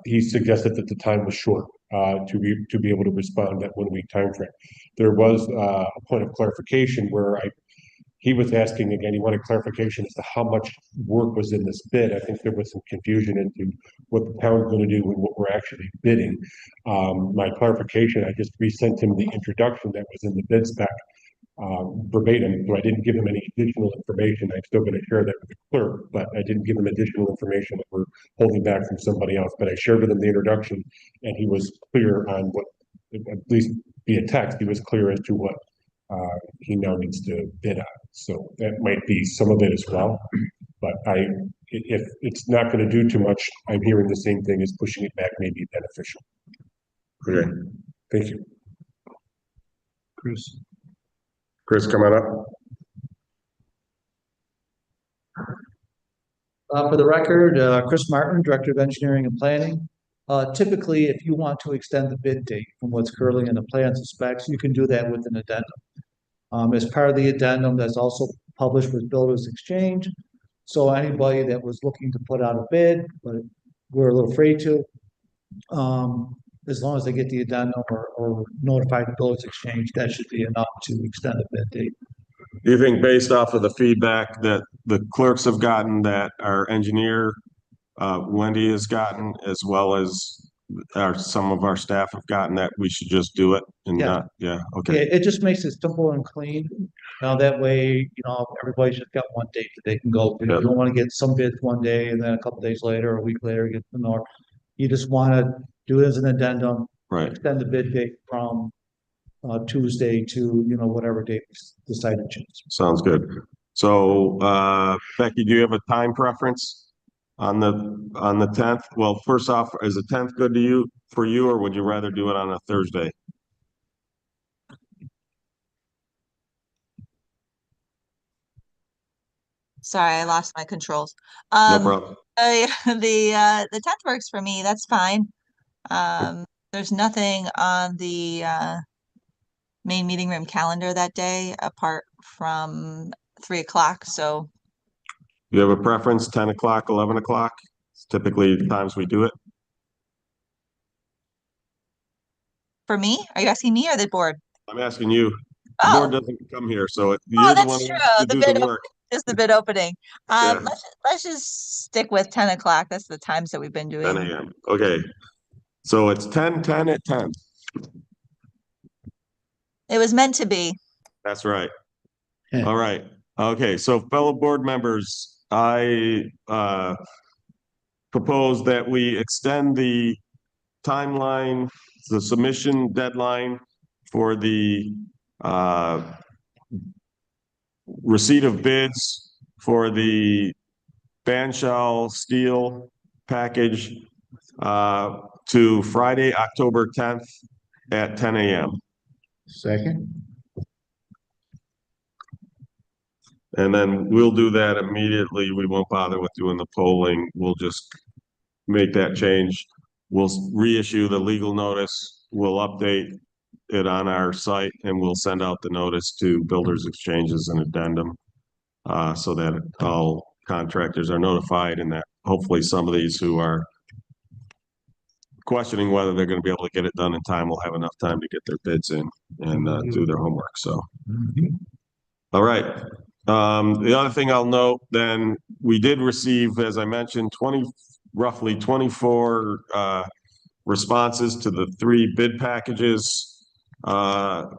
He suggested that the time was short to be able to respond that 1 week time frame. There was a point of clarification where he was asking again, he wanted clarification as to how much work was in this bid. I think there was some confusion into what the town's gonna do and what we're actually bidding. My clarification, I just resent him the introduction that was in the bid spec verbatim, so I didn't give him any additional information. I'm still gonna share that with the clerk, but I didn't give him additional information that we're holding back from somebody else. But I shared with him the introduction, and he was clear on what, at least via text, he was clear as to what he now needs to bid on. So that might be some of it as well. But if it's not gonna do too much, I'm hearing the same thing as pushing it back may be beneficial. Okay, Thank you. Chris, come on up. For the record, Chris Martin, Director of Engineering and Planning. Typically, if you want to extend the bid date from what's currently in the plans and specs, you can do that with an addendum. As part of the addendum, that's also published with Builders Exchange. So anybody that was looking to put out a bid, but we're a little afraid to, as long as they get the addendum or notify the Builders Exchange, that should be enough to extend the bid date. Do you think based off of the feedback that the clerks have gotten, that our engineer, Wendy has gotten, as well as some of our staff have gotten, that we should just do it and Yeah. not, okay. It just makes it simple and clean. Now that way, everybody's just got one date that they can go. You don't want to get some bids one day and then a couple days later, or a week later, get the north. You just want to do it as an addendum, Right. extend the bid date from Tuesday to, whatever date we decide to choose. Sounds good. So, Becky, do you have a time preference on the 10th? Well, first off, is the 10th good for you, or would you rather do it on a Thursday? Sorry, I lost my controls. No problem. The 10th works for me. That's fine. There's nothing on the main meeting room calendar that day apart from 3 o'clock. So You have a preference, 10 o'clock, 11 o'clock? It's typically the times we do it. for me, are you asking me or the board? I'm asking you. The Oh, board doesn't come here, so you're the that's one who true. has to The do bid the work. Just the bid opening. Yeah. Let's just stick with 10 o'clock. That's the times that we've been 10 doing. a.m. Okay. So it's 10 at 10. It was meant to be. That's right. Yeah. All right. Okay, so fellow board members, I propose that we extend the timeline, the submission deadline for the receipt of bids for the bandshell steel package to Friday, October 10th at 10 a.m. Second. And then we'll do that immediately. We won't bother with doing the polling. We'll just make that change. We'll reissue the legal notice. We'll update it on our site, and we'll send out the notice to Builders Exchanges and addendum so that all contractors are notified, and that hopefully some of these who are questioning whether they're going to be able to get it done in time will have enough time to get their bids in and do their homework. So, all right. The other thing I'll note, then, we did receive, as I mentioned, roughly 24 responses to the 3 bid packages Our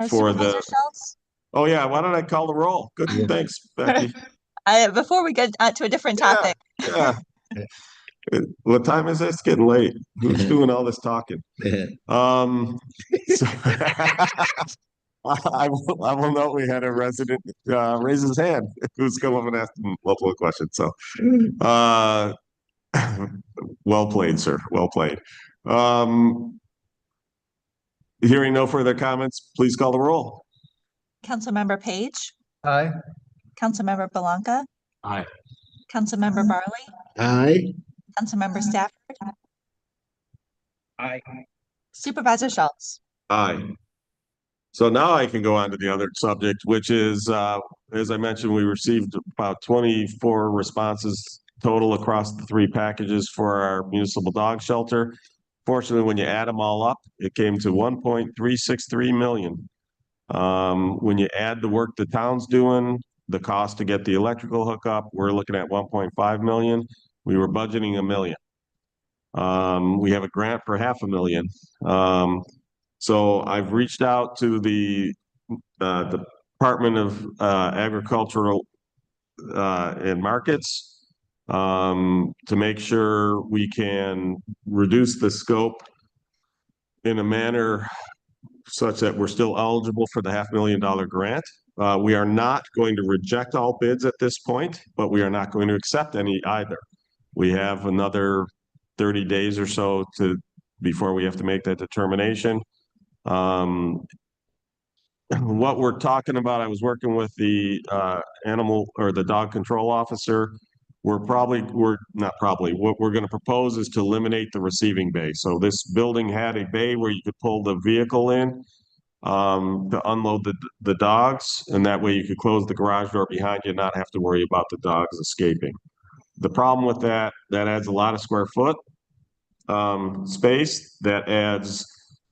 for Supervisor the. Schultz? Oh yeah, why don't I call the roll? Good, thanks, Becky. Before we get to a different topic. Yeah. What time is it? It's getting late. Who's doing all this talking? So I will note we had a resident raise his hand who's come up and asked multiple questions. So, well played, sir. Well played. Hearing no further comments, please call the roll. Councilmember Page, Aye. Councilmember Belanca, Aye. Councilmember Barley, Aye. Councilmember Stafford, Aye. Supervisor Schultz. Aye. So now I can go on to the other subject, which is, as I mentioned, we received about 24 responses total across the 3 packages for our municipal dog shelter. Fortunately, when you add them all up, it came to 1.363 million. When you add the work the town's doing, the cost to get the electrical hookup, we're looking at 1.5 million. We were budgeting $1 million. We have a grant for $500,000. So I've reached out to the Department of Agricultural and Markets to make sure we can reduce the scope in a manner such that we're still eligible for the $500,000 grant. We are not going to reject all bids at this point, but we are not going to accept any either. We have another 30 days or so before we have to make that determination. What we're talking about, I was working with the animal or the dog control officer. What we're going to propose is to eliminate the receiving bay. So this building had a bay where you could pull the vehicle in to unload the dogs, and that way you could close the garage door behind you and not have to worry about the dogs escaping. The problem with that adds a lot of square foot space. That adds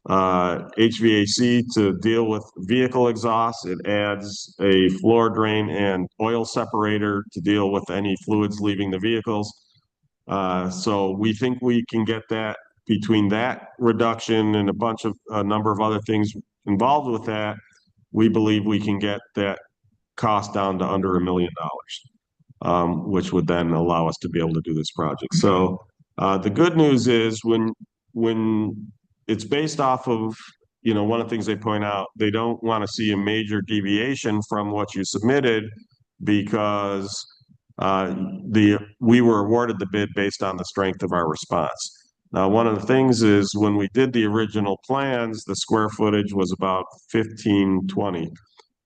HVAC to deal with vehicle exhaust. It adds a floor drain and oil separator to deal with any fluids leaving the vehicles. So we think we can get that between that reduction and a number of other things involved with that. We believe we can get that cost down to under $1 million, which would then allow us to be able to do this project. So the good news is when it's based off of, one of the things they point out, they don't want to see a major deviation from what you submitted because we were awarded the bid based on the strength of our response. Now, one of the things is when we did the original plans, the square footage was about 1520.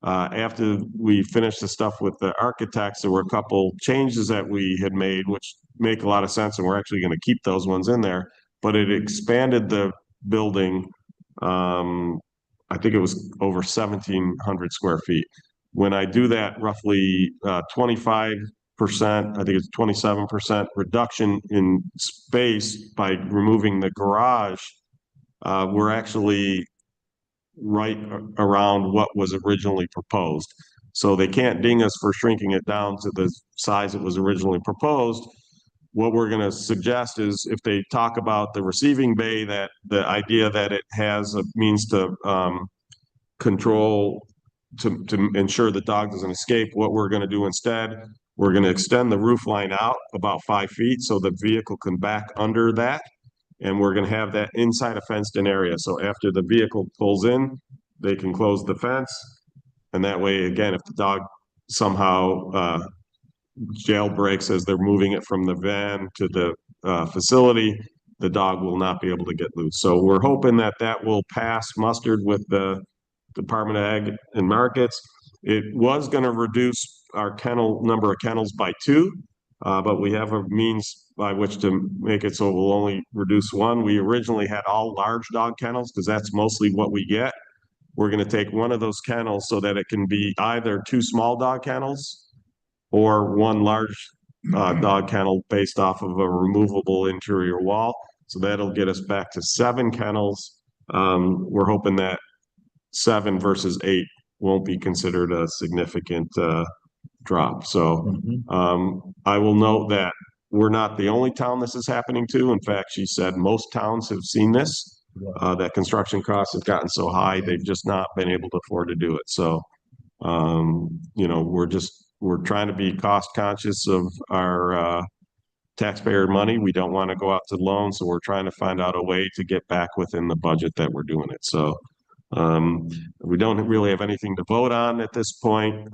After we finished the stuff with the architects, there were a couple changes that we had made, which make a lot of sense, and we're actually going to keep those ones in there. But it expanded the building. I think it was over 1,700 square feet. When I do that, roughly 25%, I think it's 27% reduction in space by removing the garage, we're actually right around what was originally proposed. So they can't ding us for shrinking it down to the size it was originally proposed. What we're going to suggest is if they talk about the receiving bay, that the idea that it has a means to control, to ensure the dog doesn't escape, what we're going to do instead, we're going to extend the roof line out about 5 feet so the vehicle can back under that. And we're going to have that inside a fenced-in area. So after the vehicle pulls in, they can close the fence. And that way, again, if the dog somehow jailbreaks as they're moving it from the van to the facility, the dog will not be able to get loose. So we're hoping that will pass mustered with the Department of Ag and Markets. It was going to reduce our number of kennels by 2, but we have a means by which to make it so we'll only reduce 1. We originally had all large dog kennels because that's mostly what we get. We're going to take one of those kennels so that it can be either 2 small dog kennels or 1 large dog kennel based off of a removable interior wall. So that'll get us back to 7 kennels. We're hoping that 7 versus 8 won't be considered a significant drop. So I will note that we're not the only town this is happening to. In fact, she said most towns have seen this, that construction costs have gotten so high, they've just not been able to afford to do it. So, we're trying to be cost conscious of our taxpayer money. We don't want to go out to loan. So we're trying to find out a way to get back within the budget that we're doing it. So we don't really have anything to vote on at this point.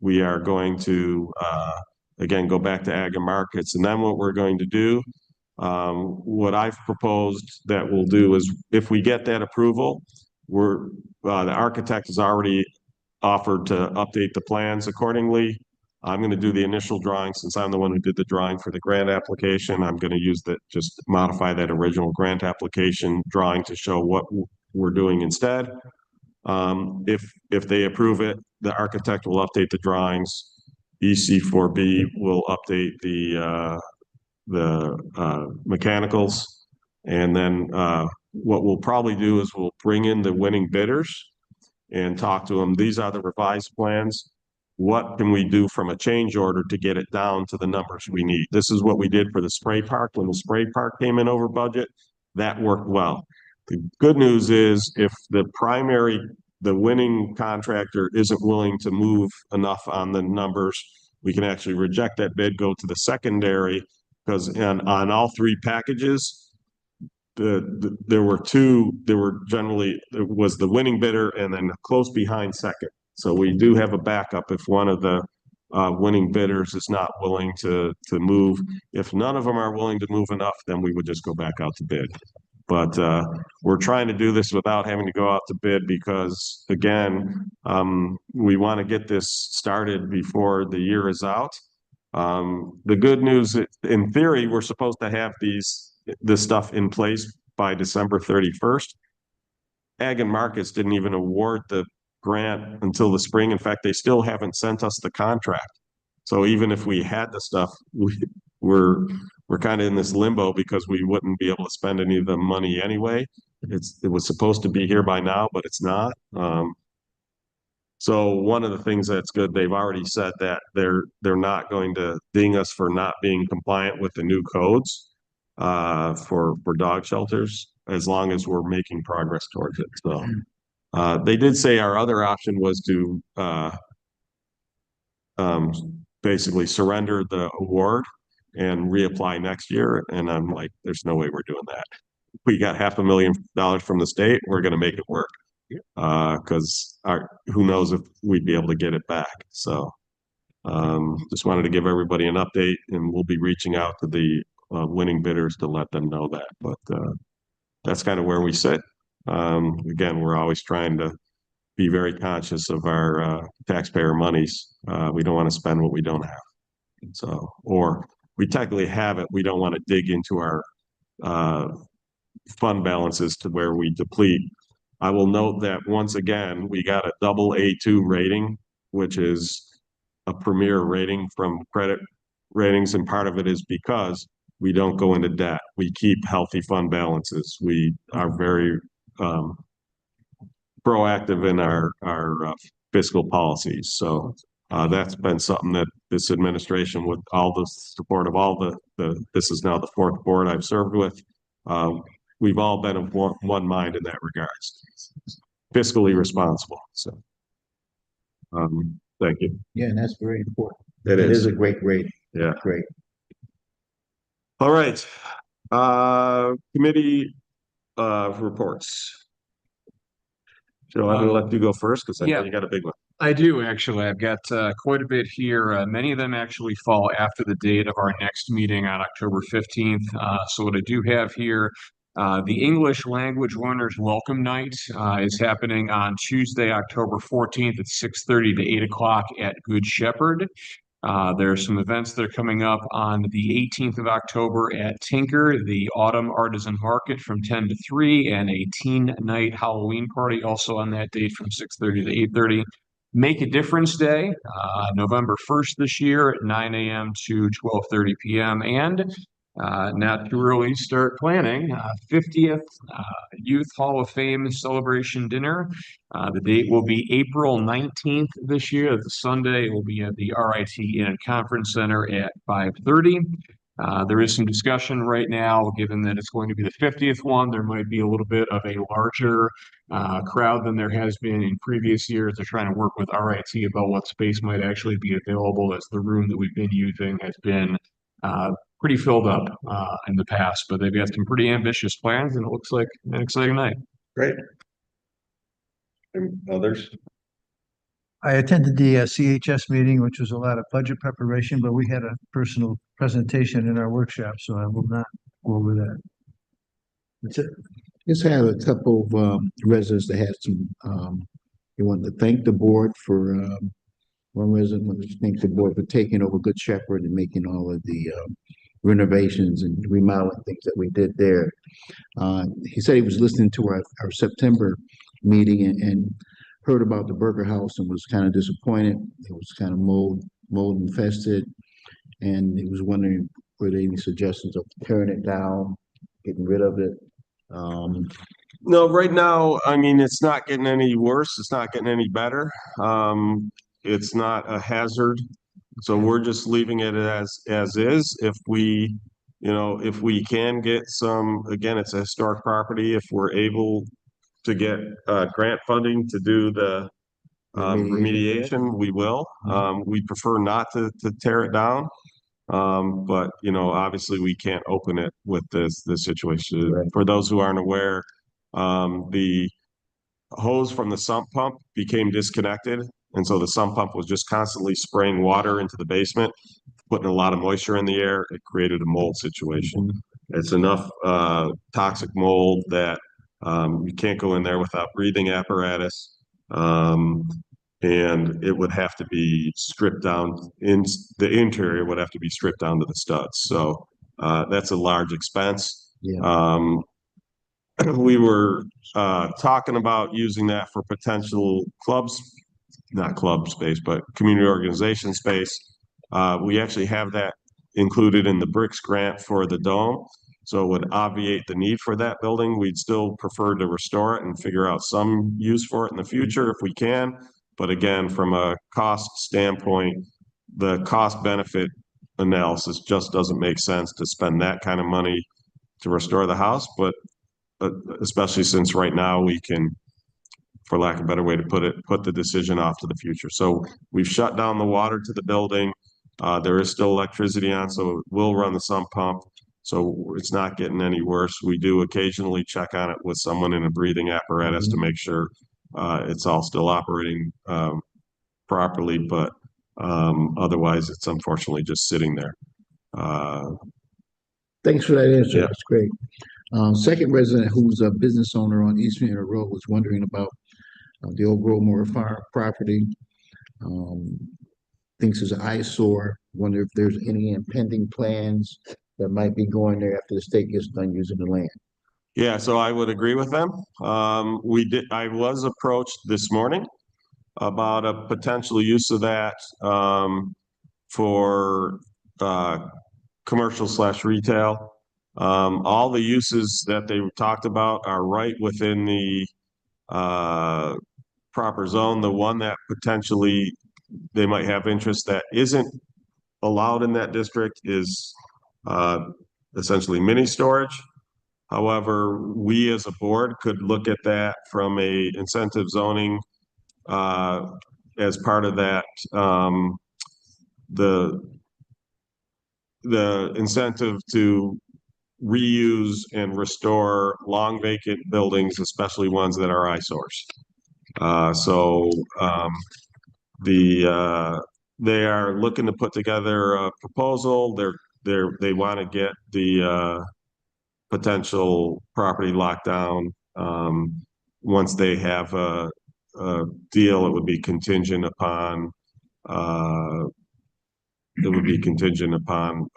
We are going to, again, go back to Ag and Markets. And then what we're going to do, what I've proposed that we'll do is if we get that approval, the architect has already offered to update the plans accordingly. I'm going to do the initial drawing since I'm the one who did the drawing for the grant application. I'm going to just modify that original grant application drawing to show what we're doing instead. If they approve it, the architect will update the drawings. EC4B will update the mechanicals. And then what we'll probably do is we'll bring in the winning bidders and talk to them. These are the revised plans. What can we do from a change order to get it down to the numbers we need? This is what we did for the spray park. When the spray park came in over budget, that worked well. The good news is if the winning contractor isn't willing to move enough on the numbers, we can actually reject that bid, go to the secondary, because on all three packages, there was the winning bidder and then close behind second. So we do have a backup if one of the winning bidders is not willing to move. If none of them are willing to move enough, then we would just go back out to bid. But we're trying to do this without having to go out to bid because, again, we want to get this started before the year is out. The good news, in theory, we're supposed to have this stuff in place by December 31st. Ag and Markets didn't even award the grant until the spring. In fact, they still haven't sent us the contract. So even if we had the stuff, we're kind of in this limbo because we wouldn't be able to spend any of the money anyway. It was supposed to be here by now, but it's not. So one of the things that's good, they've already said that they're not going to ding us for not being compliant with the new codes for dog shelters, as long as we're making progress towards it. So they did say our other option was to basically surrender the award and reapply next year. And I'm like, there's no way we're doing that. We got $500,000 from the state. We're going to make it work. Because who knows if we'd be able to get it back. So just wanted to give everybody an update, and we'll be reaching out to the winning bidders to let them know that. But that's kind of where we sit. Again, we're always trying to be very conscious of our taxpayer monies. We don't want to spend what we don't have. So, or we technically have it. We don't want to dig into our fund balances to where we deplete. I will note that once again, we got a double A2 rating, which is a premier rating from credit ratings. And part of it is because we don't go into debt. We keep healthy fund balances. We are very proactive in our fiscal policies. So that's been something that this administration, with all the support of all this is now the fourth board I've served with, we've all been of one mind in that regards. Fiscally responsible. So, thank you. Yeah, and that's very important. It It is. is a great rating. Yeah. Great. All right. Committee reports. Joe, I'm gonna let you go first because I know you got a big one. I do, actually. I've got quite a bit here. Many of them actually fall after the date of our next meeting on October 15th. So what I do have here, the English Language Learners Welcome Night is happening on Tuesday, October 14th at 6:30 to 8 o'clock at Good Shepherd. There are some events that are coming up on the 18th of October at Tinker, the Autumn Artisan Market from 10 to 3, and a teen night Halloween party also on that date from 6:30 to 8:30. Make a Difference Day, November 1st this year at 9 a.m. to 12:30 p.m. And not too early to start planning, 50th Youth Hall of Fame celebration dinner. The date will be April 19th this year. It's a Sunday. It will be at the RIT Inn Conference Center at 5:30. There is some discussion right now, given that it's going to be the 50th one. There might be a little bit of a larger crowd than there has been in previous years. They're trying to work with RIT about what space might actually be available, as the room that we've been using has been pretty filled up in the past, but they've got some pretty ambitious plans, and it looks like an exciting night. Great. And others? I attended the CHS meeting, which was a lot of budget preparation, but we had a personal presentation in our workshop, so I will not go over that. That's it. Just had a couple of residents that had some, they wanted to thank the board for, one resident wanted to thank the board for taking over Good Shepherd and making all of the renovations and remodeling things that we did there. He said he was listening to our September meeting and heard about the Burger House and was kind of disappointed. It was kind of mold infested, and he was wondering were there any suggestions of tearing it down, getting rid of it. No, right now, I mean, it's not getting any worse. It's not getting any better. It's not a hazard. So we're just leaving it as is. If we, if we can get some, again, it's a historic property. If we're able to get grant funding to do the remediation, we will. We prefer not to tear it down. But obviously we can't open it with this situation. Right. For those who aren't aware, the hose from the sump pump became disconnected. And so the sump pump was just constantly spraying water into the basement, putting a lot of moisture in the air. It created a mold situation. It's enough toxic mold that you can't go in there without breathing apparatus. And it would have to be stripped down, in the interior would have to be stripped down to the studs. So that's a large expense. Yeah. We were talking about using that for potential clubs, not club space, but community organization space. We actually have that included in the BRICS grant for the dome. So it would obviate the need for that building. We'd still prefer to restore it and figure out some use for it in the future if we can. But again, from a cost standpoint, the cost benefit analysis just doesn't make sense to spend that kind of money to restore the house. But especially since right now we can, for lack of a better way to put it, put the decision off to the future. So we've shut down the water to the building. There is still electricity on, so it will run the sump pump. So it's not getting any worse. We do occasionally check on it with someone in a breathing apparatus to make sure it's all still operating properly, but otherwise it's unfortunately just sitting there. Thanks for that answer. Yeah. That's great. Second resident who's a business owner on East Manor Road was wondering about the old Growmore Farm property. Thinks it's an eyesore. Wonder if there's any impending plans that might be going there after the state gets done using the land. Yeah, so I would agree with them. I was approached this morning about a potential use of that for commercial/retail. All the uses that they talked about are right within the proper zone. The one that potentially they might have interest that isn't allowed in that district is essentially mini storage. However, we as a board could look at that from a incentive zoning as part of that. The incentive to reuse and restore long vacant buildings, especially ones that are eyesores. They are looking to put together a proposal. They want to get the potential property locked down. Once they have a deal, it would be contingent upon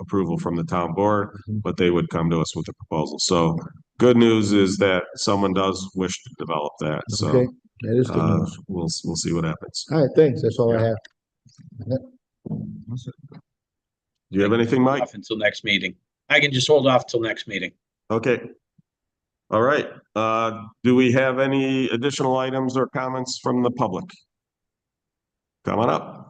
approval from the town board, but they would come to us with a proposal. So good news is that someone does wish to develop that. So Okay, that is good news. we'll see what happens. All right, thanks. That's all I have. Do you have anything, Mike? Off until next meeting. I can just hold off till next meeting. Okay. All right. Do we have any additional items or comments from the public? Come on up.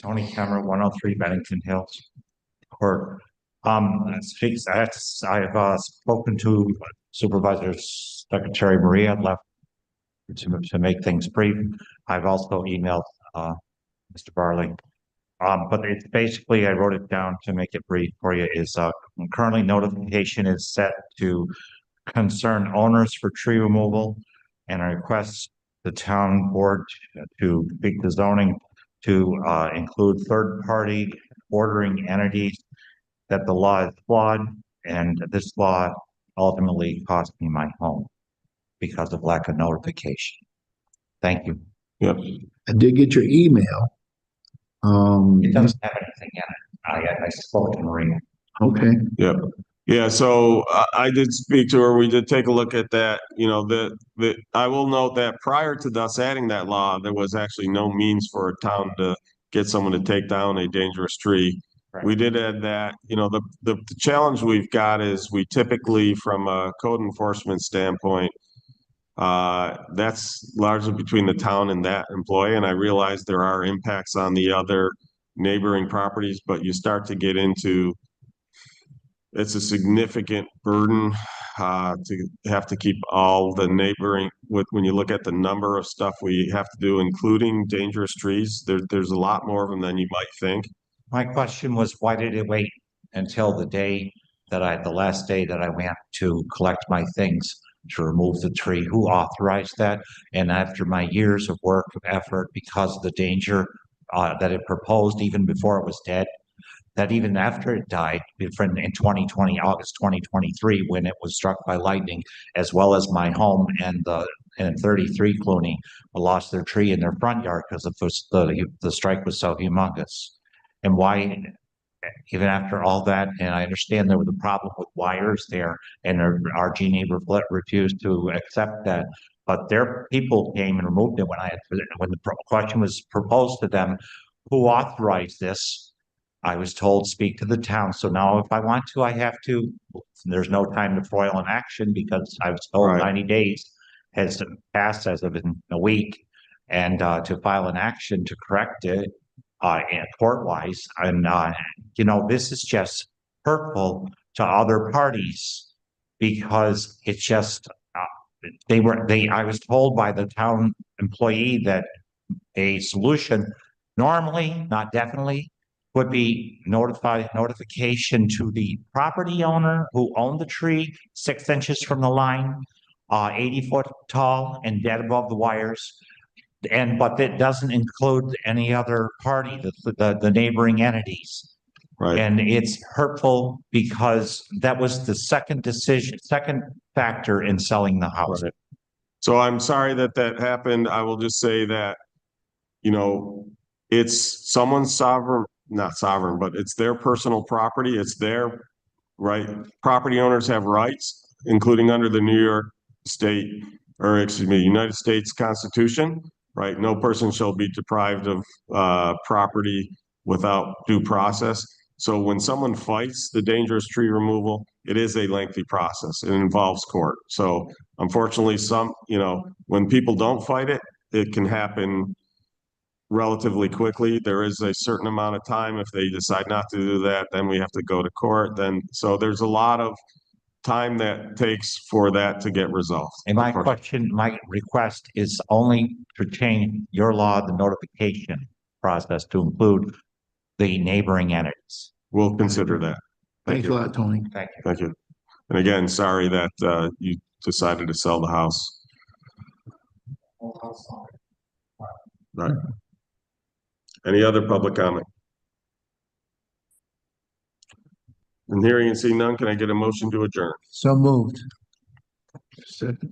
Tony Cameron, 103 Bennington Hills Court. I've spoken to Supervisor Secretary Maria left to make things brief. I've also emailed Mr. Barley. But it's basically, I wrote it down to make it brief for you, is currently notification is set to concern owners for tree removal, and I request the town board to tweak the zoning to include third-party ordering entities, that the law is flawed, and this law ultimately cost me my home because of lack of notification. Thank you. Yep. I did get your email. It doesn't have anything in it. I spoke to Marina. Okay. Yep. Yeah, so I did speak to her. We did take a look at that. I will note that prior to us adding that law, there was actually no means for a town to get someone to take down a dangerous tree. Right. We did add that, you know, the challenge we've got is we typically, from a code enforcement standpoint, that's largely between the town and that employee. And I realize there are impacts on the other neighboring properties, but you start to get into, it's a significant burden to have to keep all the neighboring, when you look at the number of stuff we have to do, including dangerous trees, there's a lot more of them than you might think. My question was, why did it wait until the last day that I went to collect my things to remove the tree? Who authorized that? And after my years of work, of effort, because of the danger that it proposed even before it was dead, that even after it died in 2020, August 2023, when it was struck by lightning, as well as my home and 33 Clooney lost their tree in their front yard because the strike was so humongous. And why, even after all that, and I understand there was a problem with wires there, and our neighbor refused to accept that, but their people came and removed it when the question was proposed to them, who authorized this? I was told, speak to the town. So now if I want to, I have to. There's no time to foil an action because I was told 90 days has passed as of in a week, and to file an action to correct it court-wise. And you know, this is just hurtful to other parties because it's just I was told by the town employee that a solution normally, not definitely, would be notification to the property owner who owned the tree 6 inches from the line, 80 foot tall and dead above the wires. But it doesn't include any other party, the neighboring entities. Right. And it's hurtful because that was the second factor in selling the house. Right. So I'm sorry that happened. I will just say that, you know, it's someone's not sovereign, but it's their personal property. It's their right. Property owners have rights, including under the United States Constitution. Right. No person shall be deprived of property without due process. So when someone fights the dangerous tree removal, it is a lengthy process. It involves court. So unfortunately, when people don't fight it, it can happen relatively quickly. There is a certain amount of time. If they decide not to do that, then we have to go to court. So there's a lot of time that takes for that to get resolved. And my request is only to change your law, the notification process to include the neighboring entities. We'll consider that. Thanks a lot, Tony. Thank you. Thank you. And again, sorry that you decided to sell the house. Right. Any other public comment? And hearing and seeing none, can I get a motion to adjourn? So moved. Second.